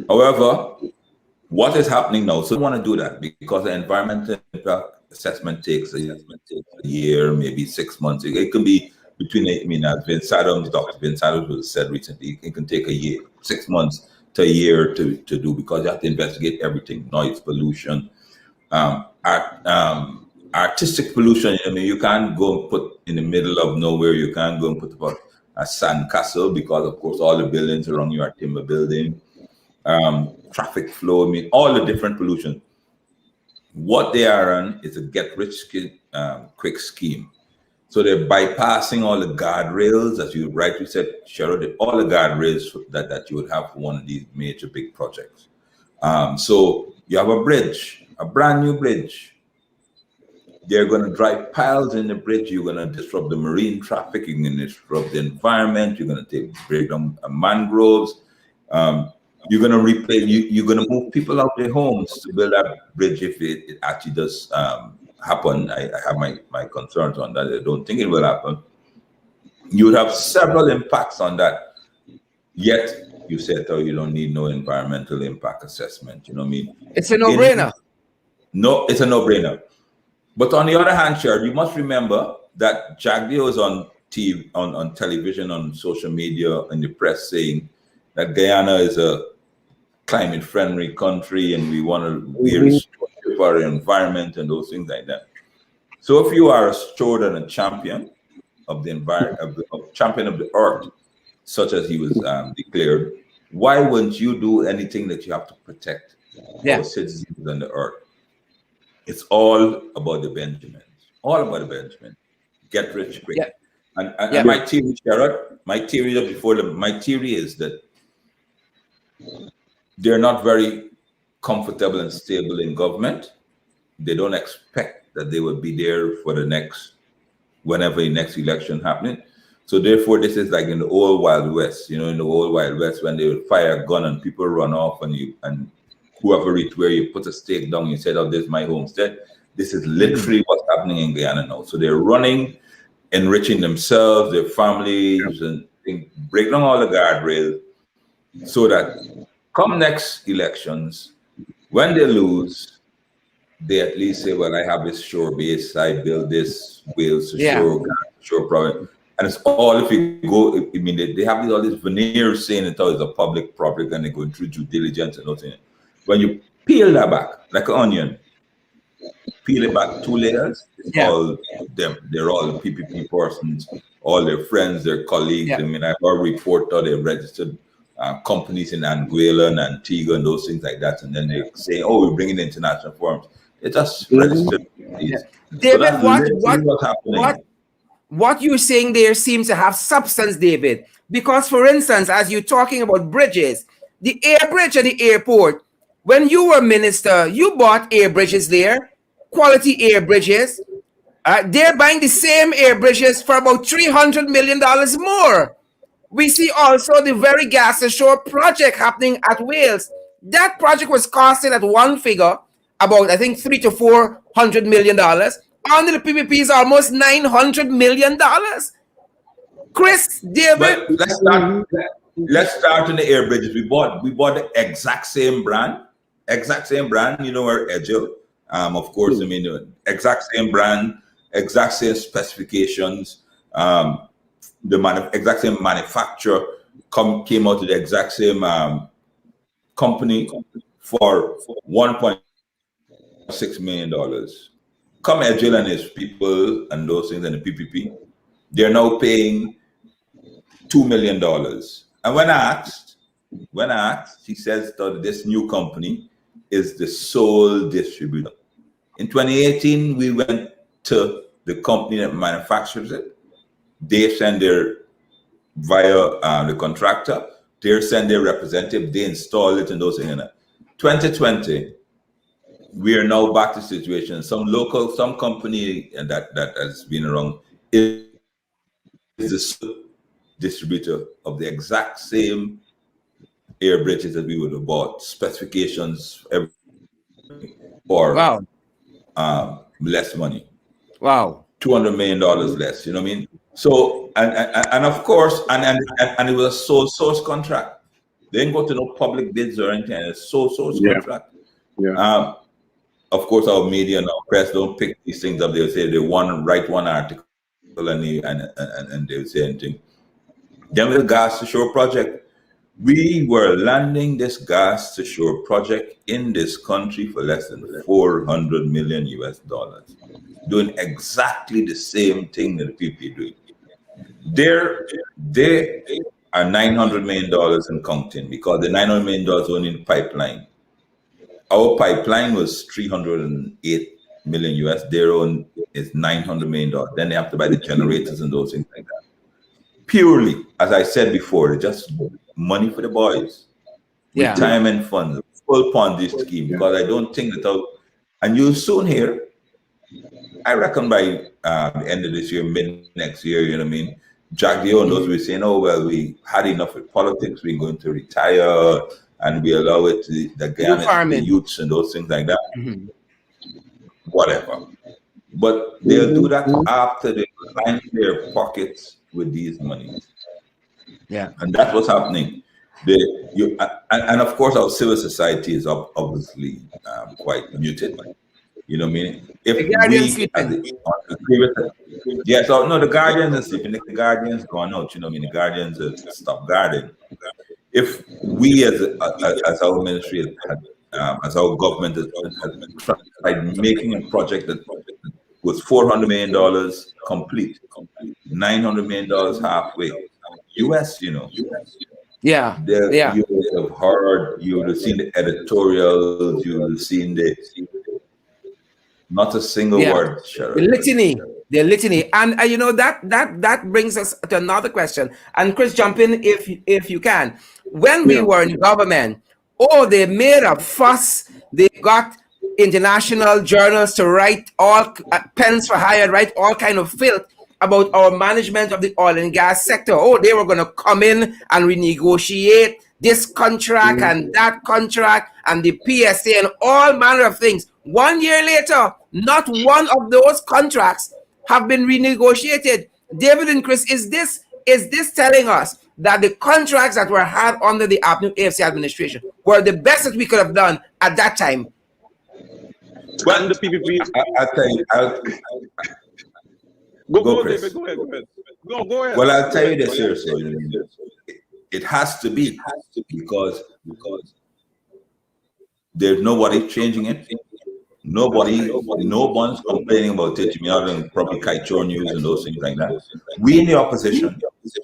However, what is happening now? So we want to do that because the environmental impact assessment takes a year, maybe 6 months. It can be between, as Dr. Vince Adams said recently, it can take a year, 6 months to a year to do, because you have to investigate everything: noise pollution, artistic pollution. You can't go and put in the middle of nowhere. You can't go and put about a sand castle, because of course all the buildings around you are timber building. Traffic flow, all the different pollution. What they are on is a get-rich-quick scheme. So they're bypassing all the guardrails, as you rightly said, Cheryl, all the guardrails that you would have for one of these major big projects. So you have a bridge, a brand new bridge. They're going to drive piles in the bridge. You're going to disrupt the marine traffic. You're going to disrupt the environment. You're going to break down mangroves. You're going to replay. You're going to move people out their homes to build that bridge if it actually does happen. I have my concerns on that. I don't think it will happen. You would have several impacts on that. Yet you said, oh, you don't need no environmental impact assessment. You know what I mean? It's a no-brainer. No, it's a no-brainer. But on the other hand, Sharon, you must remember that Jagdeo was on TV, on television, on social media, in the press, saying that Guyana is a climate-friendly country and we want to be good for the environment and those things like that. So if you are a steward and a champion of the environment, champion of the earth, such as he was declared, why wouldn't you do anything that you have to protect our citizens on the earth? It's all about the Benjamins. All about the Benjamins. Get rich quick. Yeah. And my theory, Sherrod, my theory is that they're not very comfortable and stable in government. They don't expect that they will be there for whenever the next election happening. So therefore, this is like in the old Wild West, in the old Wild West, when they would fire a gun and people run off and whoever reach where you put a stake down, you said, oh, this is my homestead. This is literally what's happening in Guyana now. So they're running, enriching themselves, their families, and break down all the guardrails so that come next elections, when they lose, they at least say, well, I have this shore base, I build this whales to shore province. And it's all, if you go, I mean, they have all this veneer saying it's a public property and they go through due diligence and nothing. When you peel that back, like an onion, peel it back 2 layers, it's all them. They're all PPP persons, all their friends, their colleagues. I mean, I've already reported they registered companies in Anguilla and Antigua and those things like that. And then they say, oh, we're bringing international firms. They just registered these. David, so what you're saying there seems to have substance, David. Because, for instance, as you're talking about bridges, the air bridge at the airport, when you were minister, you bought air bridges there, quality air bridges. They're buying the same air bridges for about $300 million more. We see also the very gas ashore project happening at Wales. That project was costed at one figure, about, I think, $300 to $400 million. Under the PPP is almost $900 million. Chris, David. But let's start in the air bridges. We bought the exact same brand, where Edgel. Of course, I mean, the exact same brand, exact same specifications, exact same manufacturer came out to the exact same company for $1.6 million. Come Edgel and his people and those things and the PPP, they're now paying $2 million. And when I asked, he says that this new company is the sole distributor. In 2018, we went to the company that manufactures it. They send via the contractor, they send their representative, they install it and those things. 2020, we are now back to the situation. Some company that has been around is the distributor of the exact same air bridges that we would have bought, specifications, everything, for less money. Wow. $200 million less, you know what I mean? So, and of course, and it was a sole source contract. They didn't go to no public bids or anything, it's a sole source contract. Yeah. Of course, our media and our press don't pick these things up. They'll say they write one article and they'll say anything. Then with the gas to shore project, we were landing this gas to shore project in this country for less than $400 million US, doing exactly the same thing that the people are doing. They are $900 million in counting because the $900 million only in the pipeline. Our pipeline was $308 million US. Their own is $900 million. Then they have to buy the generators and those things like that. Purely, as I said before, just money for the boys. Retirement funds, full Ponzi scheme. Because I don't think that, and you'll soon hear, I reckon by the end of this year, mid next year, you know what I mean? Jack the owners will be saying, oh, well, we had enough with politics. We're going to retire. And we allow it to the Guyana, the youths and those things like that. Mm-hmm. Whatever. But they'll do that after they line their pockets with these monies. Yeah. And that's what's happening. And of course, our civil society is obviously quite muted. You know what I mean? If the Guardians are sleeping. The Guardians gone out. You know what I mean? The Guardians have stopped guarding. If we as our ministry as our government has tried making a project that was $400 million complete, $900 million halfway. US, you know. Yeah. You would have heard, you would have seen the editorials, you would have seen not a single word, Sheriff. The litany. And you know, that brings us to another question. And Chris, jump in if you can. When we were in government, they made a fuss. They got international journals to write all pens for hire, write all kind of filth about our management of the oil and gas sector. They were going to come in and renegotiate this contract and that contract and the PSA and all manner of things. 1 year later, not one of those contracts have been renegotiated. David and Chris, is this telling us that the contracts that were had under the AFC administration were the best that we could have done at that time? Well, the PPP. I'll tell you. Go, Chris. David. Go ahead. Go ahead. Well, I'll tell you this here, so it has to be because there's nobody changing it. No one's complaining about it. And probably Kaichor News and those things like that. We in the opposition,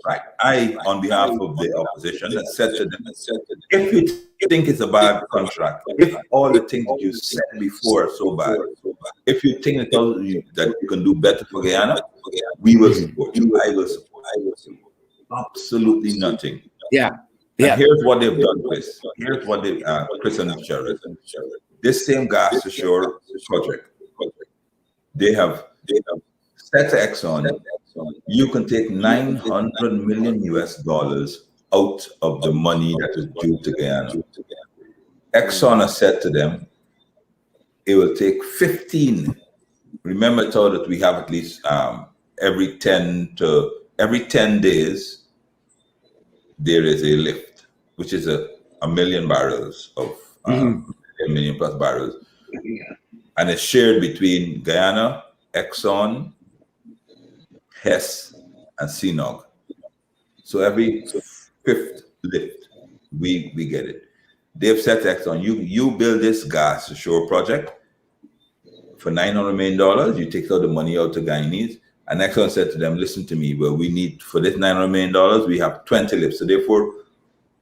right? I, on behalf of the opposition, said to them, if you think it's a bad contract, if all the things you said before are so bad, if you think that you can do better for Guyana, we will support you. I will support. Absolutely nothing. Yeah. And here's what they've done, Chris. Here's what they've Chris and Sheriff. This same gas to shore project, they have said to Exxon, you can take $900 million out of the money that is due to Guyana. Exxon has said to them, it will take 15. Remember, I told that we have at least every 10 days there is a lift, which is a million barrels of. A million plus barrels, and it's shared between Guyana, Exxon, Hess, and CNOG. So every fifth lift, we get it. They've said to Exxon, you build this gas to shore project for $900 million. You take all the money out to Guyanese, and Exxon said to them, listen to me. Well, we need for this $900 million, we have 20 lifts. So therefore,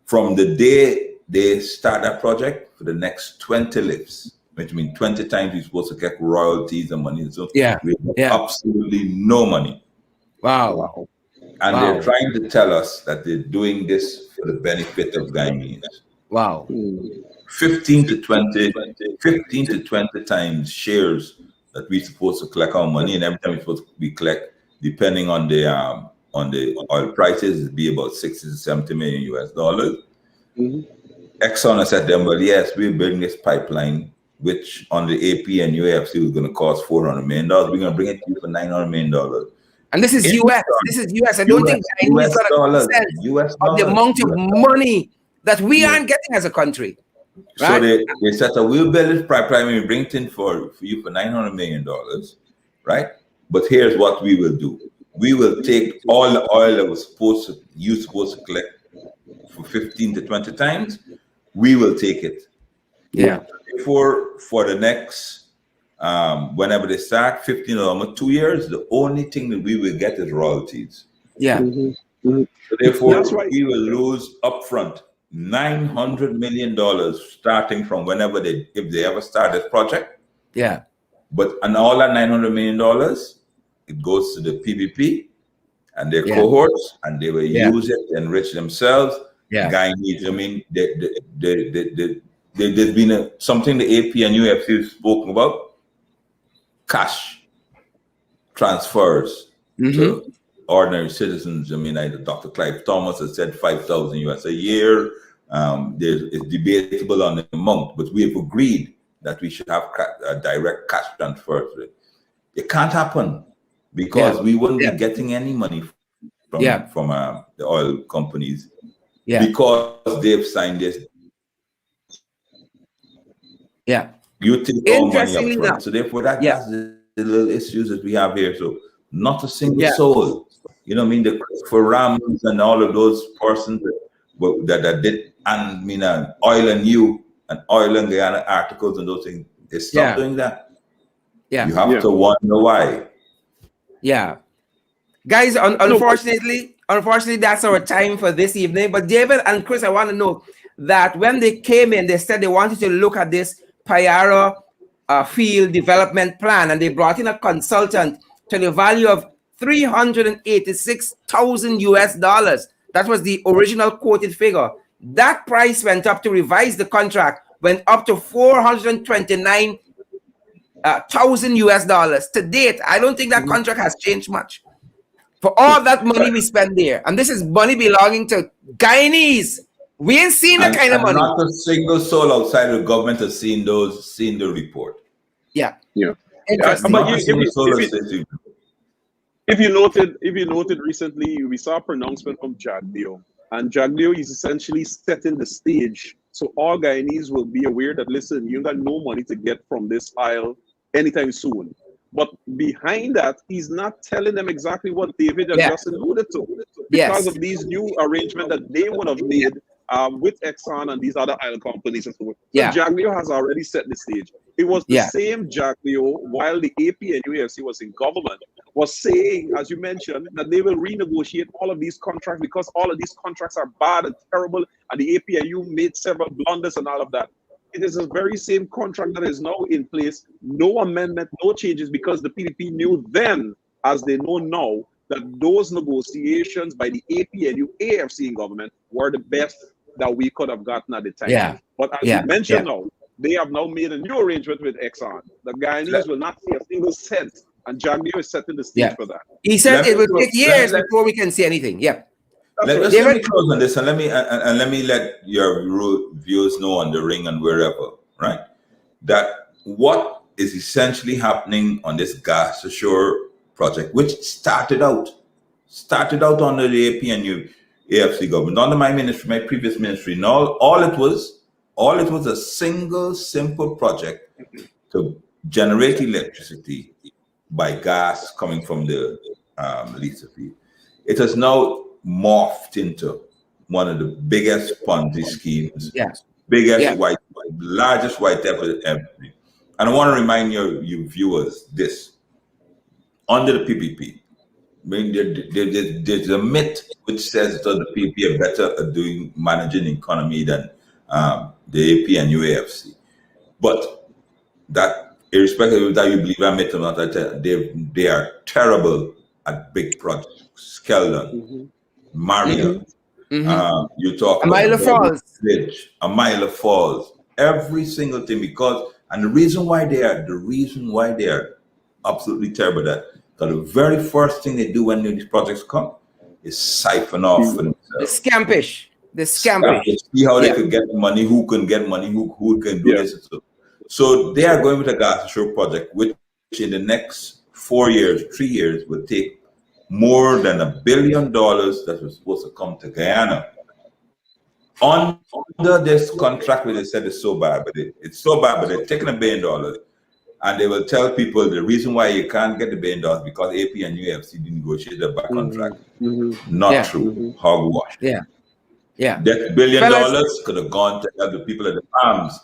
from the day they start that project, for the next 20 lifts, which means 20 times you're supposed to get royalties and money. So we have absolutely no money. Wow. And they're trying to tell us that they're doing this for the benefit of Guyanese. Wow. 15 to 20 times shares that we're supposed to collect our money, and every time we're supposed to be collect, depending on the oil prices, it'd be about $60 to $70 million. Exxon has said to them, well, yes, we're building this pipeline, which on the AP and UAFC is going to cost $400 million. We're going to bring it to you for $900 million. And this is US. This is US. I don't think US dollars. Of the amount of money that we aren't getting as a country. Right? So they said, we'll build this pipeline, we bring it in for you for $900 million, right? But here's what we will do. We will take all the oil that you're supposed to collect for 15 to 20 times. We will take it. Yeah. For the next, whenever they start, 15 or almost 2 years, the only thing that we will get is royalties. Yeah. So therefore, we will lose upfront $900 million starting from if they ever start this project. Yeah. And all that $900 million, it goes to the PPP and their cohorts, and they will use it to enrich themselves. Guyanese, I mean, there's been something the AP and UFC have spoken about, cash transfers to ordinary citizens. I mean, Dr. Clive Thomas has said $5,000 a year. It's debatable on the amount, but we have agreed that we should have direct cash transfers. It can't happen because we wouldn't be getting any money from the oil companies. Because they've signed this. You take all money up front. So therefore that's the little issues that we have here. So not a single soul. You know what I mean? The for Rams and all of those persons that did, and oil and you and oil and Guyana articles and those things. They stopped doing that. Yeah. You have to wonder why. Yeah. Guys, unfortunately, that's our time for this evening. But David and Chris, I want to know that when they came in, they said they wanted to look at this Payara field development plan, and they brought in a consultant to the value of $386,000. That was the original quoted figure. That price went up to revise the contract, went up to $429,000 to date. I don't think that contract has changed much. For all that money we spend there, and this is money belonging to Guyanese. We ain't seen that kind of money. Not a single soul outside of the government has seen the report. Yeah. Interesting. But if you noted recently, we saw a pronouncement from Jagdeo, and Jagdeo is essentially setting the stage so all Guyanese will be aware that, listen, you got no money to get from this aisle anytime soon. But behind that, he's not telling them exactly what David and Justin alluded to, because of these new arrangements that they would have made with Exxon and these other oil companies and so on. So Jagdeo has already set the stage. It was the same Jagdeo, while the AP and UAFC was in government, was saying, as you mentioned, that they will renegotiate all of these contracts because all of these contracts are bad and terrible, and the AP and U made several blunders and all of that. It is the very same contract that is now in place, no amendment, no changes, because the PDP knew then, as they know now, that those negotiations by the AP and AFC in government were the best that we could have gotten at the time. But as you mentioned now, they have now made a new arrangement with Exxon. The Guyanese will not see a single cent, and Jagdeo is setting the stage for that. He said it will take years before we can see anything. Let me close on this, and let me let your viewers know on the Ring and wherever, right? That what is essentially happening on this gas ashore project, which started out under the AP and AFC government, under my ministry, my previous ministry, and all it was a single simple project to generate electricity by gas coming from the Lisa field. It has now morphed into one of the biggest Ponzi schemes, largest white ever. And I want to remind your viewers this: under the PPP, I mean, there's a myth which says that the PPP are better at managing the economy than the AP and UAFC. But that, irrespective of that you believe that myth or not, they are terrible at big projects. Skeldon, Maria, you talk about a mile of falls, every single thing, and the reason why they are absolutely terrible at that, because the very first thing they do when these projects come is siphon off for themselves. The scampish. See how they could get money, who can get money, who can do this. So they are going with a gas ashore project, which in the next 3 years, will take more than $1 billion that was supposed to come to Guyana. Under this contract, where they said it's so bad, but it's so bad, but they're taking $1 billion, and they will tell people the reason why you can't get the $1 billion because AP and UFC didn't negotiate the back contract. Not true. Hogwash. Yeah. That $1 billion could have gone to help the people at the Palms.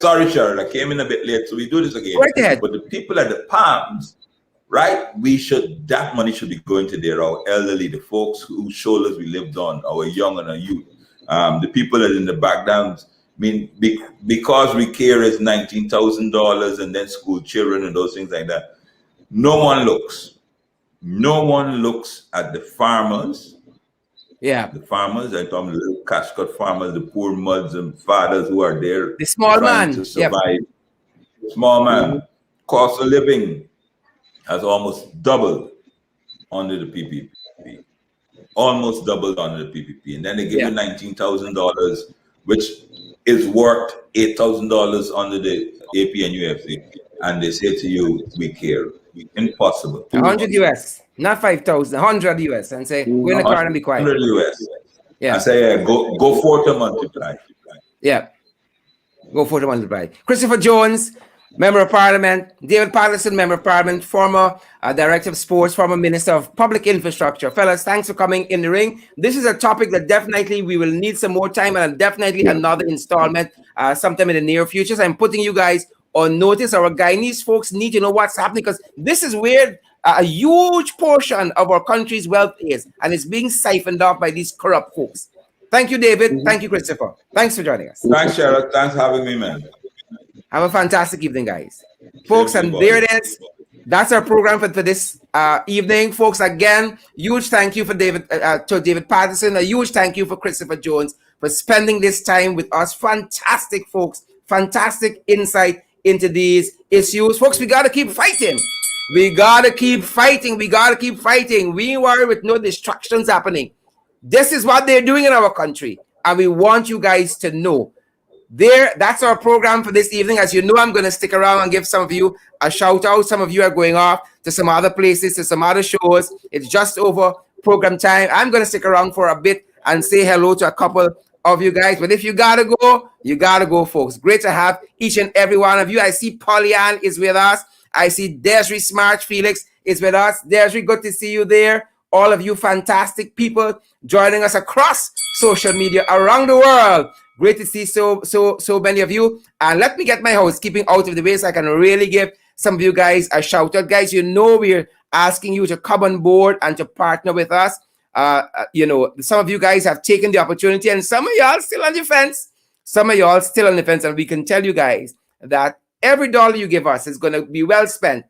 Sorry, Cheryl, I came in a bit late, so we do this again. But the people at the Palms, right? That money should be going to our elderly, the folks whose shoulders we lived on, our young and our youth, the people that are in the backgrounds. I mean, because we care is $19,000 and then school children and those things like that. No one looks at the farmers. Yeah. The farmers, I talk about little cash cut farmers, the poor muds and fathers who are there. The small man to survive. Small man. Cost of living has almost doubled under the PPP. Almost doubled under the PPP. And then they give you $19,000, which is worth $8,000 under the AP and UFC. And they say to you, we care. Impossible. 100 US, not 5,000, 100 US, and say, go in the car and be quiet. 100 US. Yeah. I say, go forth and multiply. Yeah. Go forth and multiply. Christopher Jones, Member of Parliament, David Patterson, Member of Parliament, former Director of Sports, former Minister of Public Infrastructure. Fellas, thanks for coming in the ring. This is a topic that definitely we will need some more time and definitely another installment sometime in the near future. So I'm putting you guys on notice. Our Guyanese folks need to know what's happening because this is where a huge portion of our country's wealth is, and it's being siphoned off by these corrupt folks. Thank you, David. Thank you, Christopher. Thanks for joining us. Thanks, Sherrod. Thanks for having me, man. Have a fantastic evening, guys. Folks, and there it is. That's our program for this evening. Folks, again, huge thank you for David Patterson. A huge thank you for Christopher Jones for spending this time with us. Fantastic, folks. Fantastic insight into these issues. Folks, we got to keep fighting. We got to keep fighting. We got to keep fighting. We worry with no distractions happening. This is what they're doing in our country. And we want you guys to know. That's our program for this evening. As you know, I'm going to stick around and give some of you a shout out. Some of you are going off to some other places, to some other shows. It's just over program time. I'm going to stick around for a bit and say hello to a couple of you guys. But if you got to go, you got to go, folks. Great to have each and every one of you. I see Pollyann is with us. I see Desiree Smart Felix is with us. Desiree, good to see you there. All of you fantastic people joining us across social media around the world. Great to see so many of you. And let me get my housekeeping out of the way so I can really give some of you guys a shout out. Guys, you know we're asking you to come on board and to partner with us. Some of you guys have taken the opportunity and some of y'all still on the fence. Some of y'all still on the fence. And we can tell you guys that every dollar you give us is going to be well spent.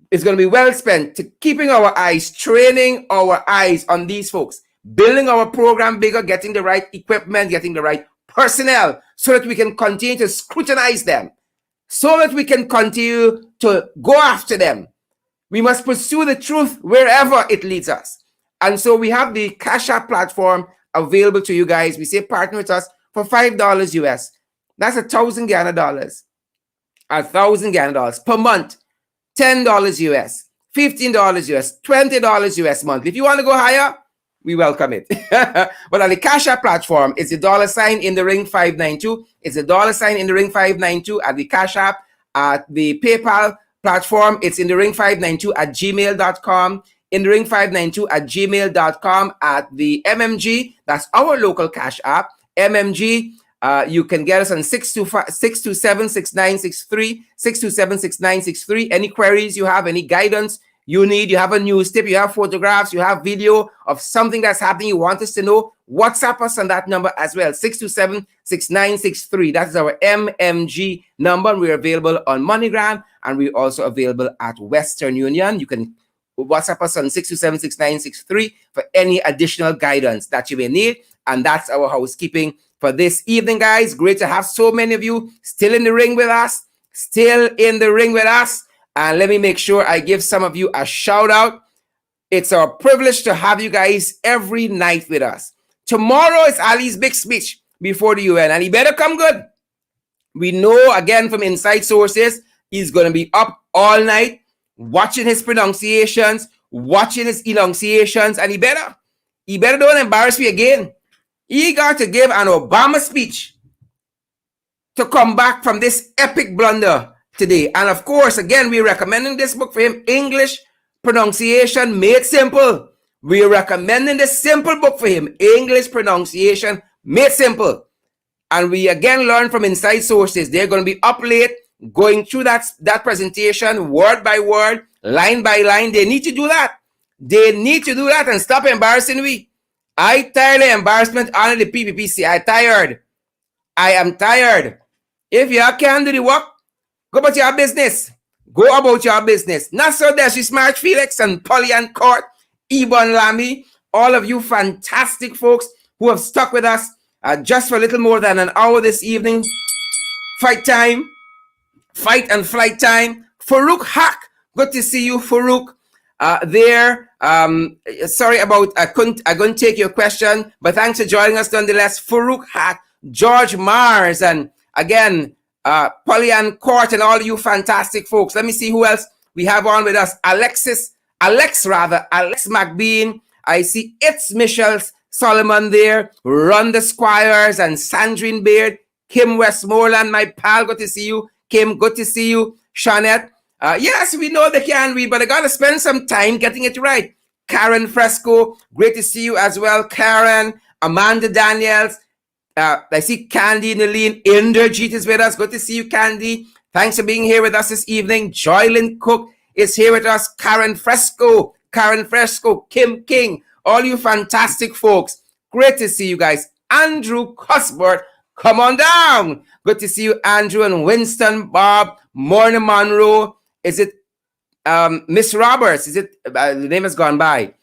It's going to be well spent to keeping our eyes, training our eyes on these folks. Building our program bigger, getting the right equipment, getting the right personnel so that we can continue to scrutinize them, so that we can continue to go after them. We must pursue the truth wherever it leads us. And so we have the Cash App platform available to you guys. We say partner with us for $5 US. That's 1,000 Ghana dollars. 1,000 Ghana dollars per month. $10 US. $15 US. $20 US monthly. If you want to go higher, we welcome it. But on the Cash App platform, it's a $ in the ring 592. It's a $ in the ring 592 at the Cash App. At the PayPal platform, it's in the ring 592 at gmail.com. In the ring 592 at gmail.com. At the MMG, that's our local Cash App. MMG, you can get us on 627-6963. 627-6963. Any queries you have, any guidance you need, you have a news tip, you have photographs, you have video of something that's happening, you want us to know, WhatsApp us on that number as well, 627-6963. That is our MMG number. We're available on MoneyGram, and we're also available at Western Union. You can WhatsApp us on 627-6963 for any additional guidance that you may need. And that's our housekeeping for this evening, guys. Great to have so many of you still in the ring with us, And let me make sure I give some of you a shout out. It's our privilege to have you guys every night with us. Tomorrow is Ali's big speech before the UN, and he better come good. We know, again, from inside sources, he's going to be up all night watching his pronunciations, watching his enunciations, and he better don't embarrass me again. He got to give an Obama speech to come back from this epic blunder today. And of course, again, we're recommending this book for him, English Pronunciation Made Simple. We're recommending this simple book for him, English Pronunciation Made Simple. And we again learn from inside sources. They're going to be up late, going through that presentation, word by word, line by line. They need to do that. They need to do that and stop embarrassing me. I tired of embarrassment on the PPPC. I am tired. If you can't do the work, go about your business. Go about your business. Not so Desiree Smart Felix and Pollyann Court, Ebon Lamy, all of you fantastic folks who have stuck with us just for a little more than an hour this evening. Fight and flight time. Farouk Haq, good to see you, Farouk. Sorry about I couldn't take your question, but thanks for joining us nonetheless. Farouk Haq, George Mars, and again, Pollyann Court and all you fantastic folks. Let me see who else we have on with us. Alex McBean. I see it's Michelle Solomon there. Rhonda Squires and Sandrine Baird. Kim Westmoreland, my pal, good to see you. Kim, good to see you. Shawnette, yes, we know they can read, but I got to spend some time getting it right. Karen Fresco, great to see you as well. Karen, Amanda Daniels, I see Candy Naleen, Inderjeet is with us. Good to see you, Candy. Thanks for being here with us this evening. Joylyn Cook is here with us. Karen Fresco, Kim King, all you fantastic folks. Great to see you guys. Andrew Cuthbert, come on down. Good to see you, Andrew and Winston, Bob, Morna Monroe. Is it Miss Roberts? Is it the name has gone by?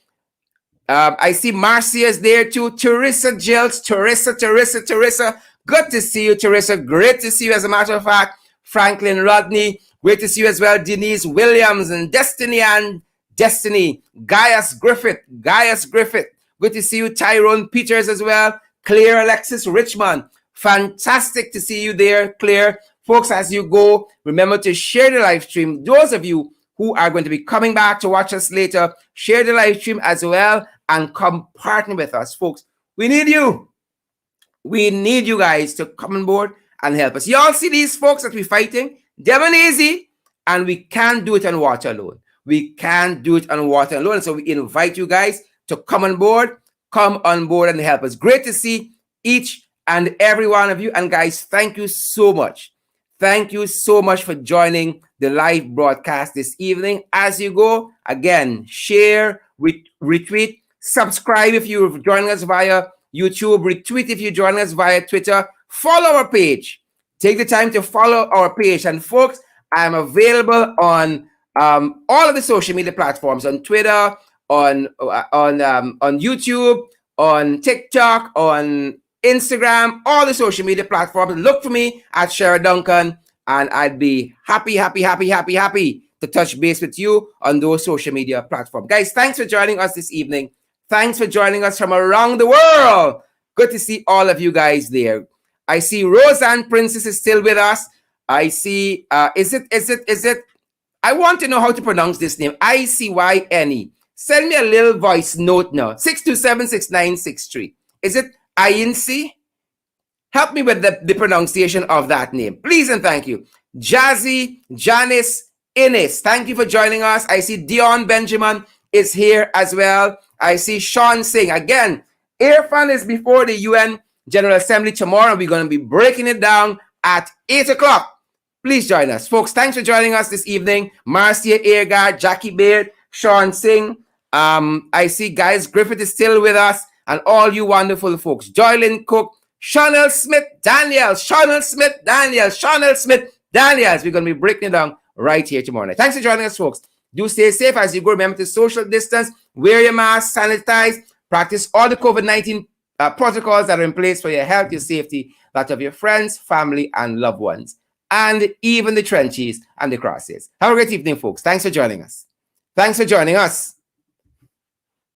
I see Marcia is there too. Teresa Gills, Teresa. Good to see you, Teresa. Great to see you, as a matter of fact. Franklin Rodney, great to see you as well. Denise Williams and Destiny. Gaius Griffith. Good to see you, Tyrone Peters as well. Claire Alexis Richmond. Fantastic to see you there, Claire. Folks, as you go, remember to share the live stream. Those of you who are going to be coming back to watch us later, share the live stream as well and come partner with us, folks. We need you. We need you guys to come on board and help us. Y'all see these folks that we're fighting? They're not easy, and we can't do it on water alone. So we invite you guys to come on board and help us. Great to see each and every one of you. And guys, thank you so much. Thank you so much for joining the live broadcast this evening. As you go, again, share, retweet, subscribe if you're joining us via YouTube, retweet if you're joining us via Twitter, follow our page. Take the time to follow our page. And folks, I'm available on all of the social media platforms, on Twitter, on YouTube, on TikTok, on Instagram, all the social media platforms. Look for me at Shara Duncan, and I'd be happy to touch base with you on those social media platforms. Guys, thanks for joining us this evening. Thanks for joining us from around the world. Good to see all of you guys there. I see Roseanne Princess is still with us. I see, is it? I want to know how to pronounce this name. ICYNE. Send me a little voice note now. 6276963. Is it INC? Help me with the pronunciation of that name, please and thank you. Jazzy, Janice, Ines, thank you for joining us. I see Dion Benjamin is here as well. I see Sean Singh. Again, Irfaan is before the UN General Assembly tomorrow. We're going to be breaking it down at 8 o'clock. Please join us. Folks, thanks for joining us this evening. Marcia Eargard, Jackie Baird, Sean Singh. I see Guys Griffith is still with us, and all you wonderful folks. Joylyn Cook, Shonell Smith Daniels. We're going to be breaking it down right here tomorrow night. Thanks for joining us, folks. Do stay safe as you go. Remember to social distance, wear your mask, sanitize, practice all the COVID-19 protocols that are in place for your health, your safety, that of your friends, family, and loved ones, and even the trenches and the crosses. Have a great evening, folks. Thanks for joining us.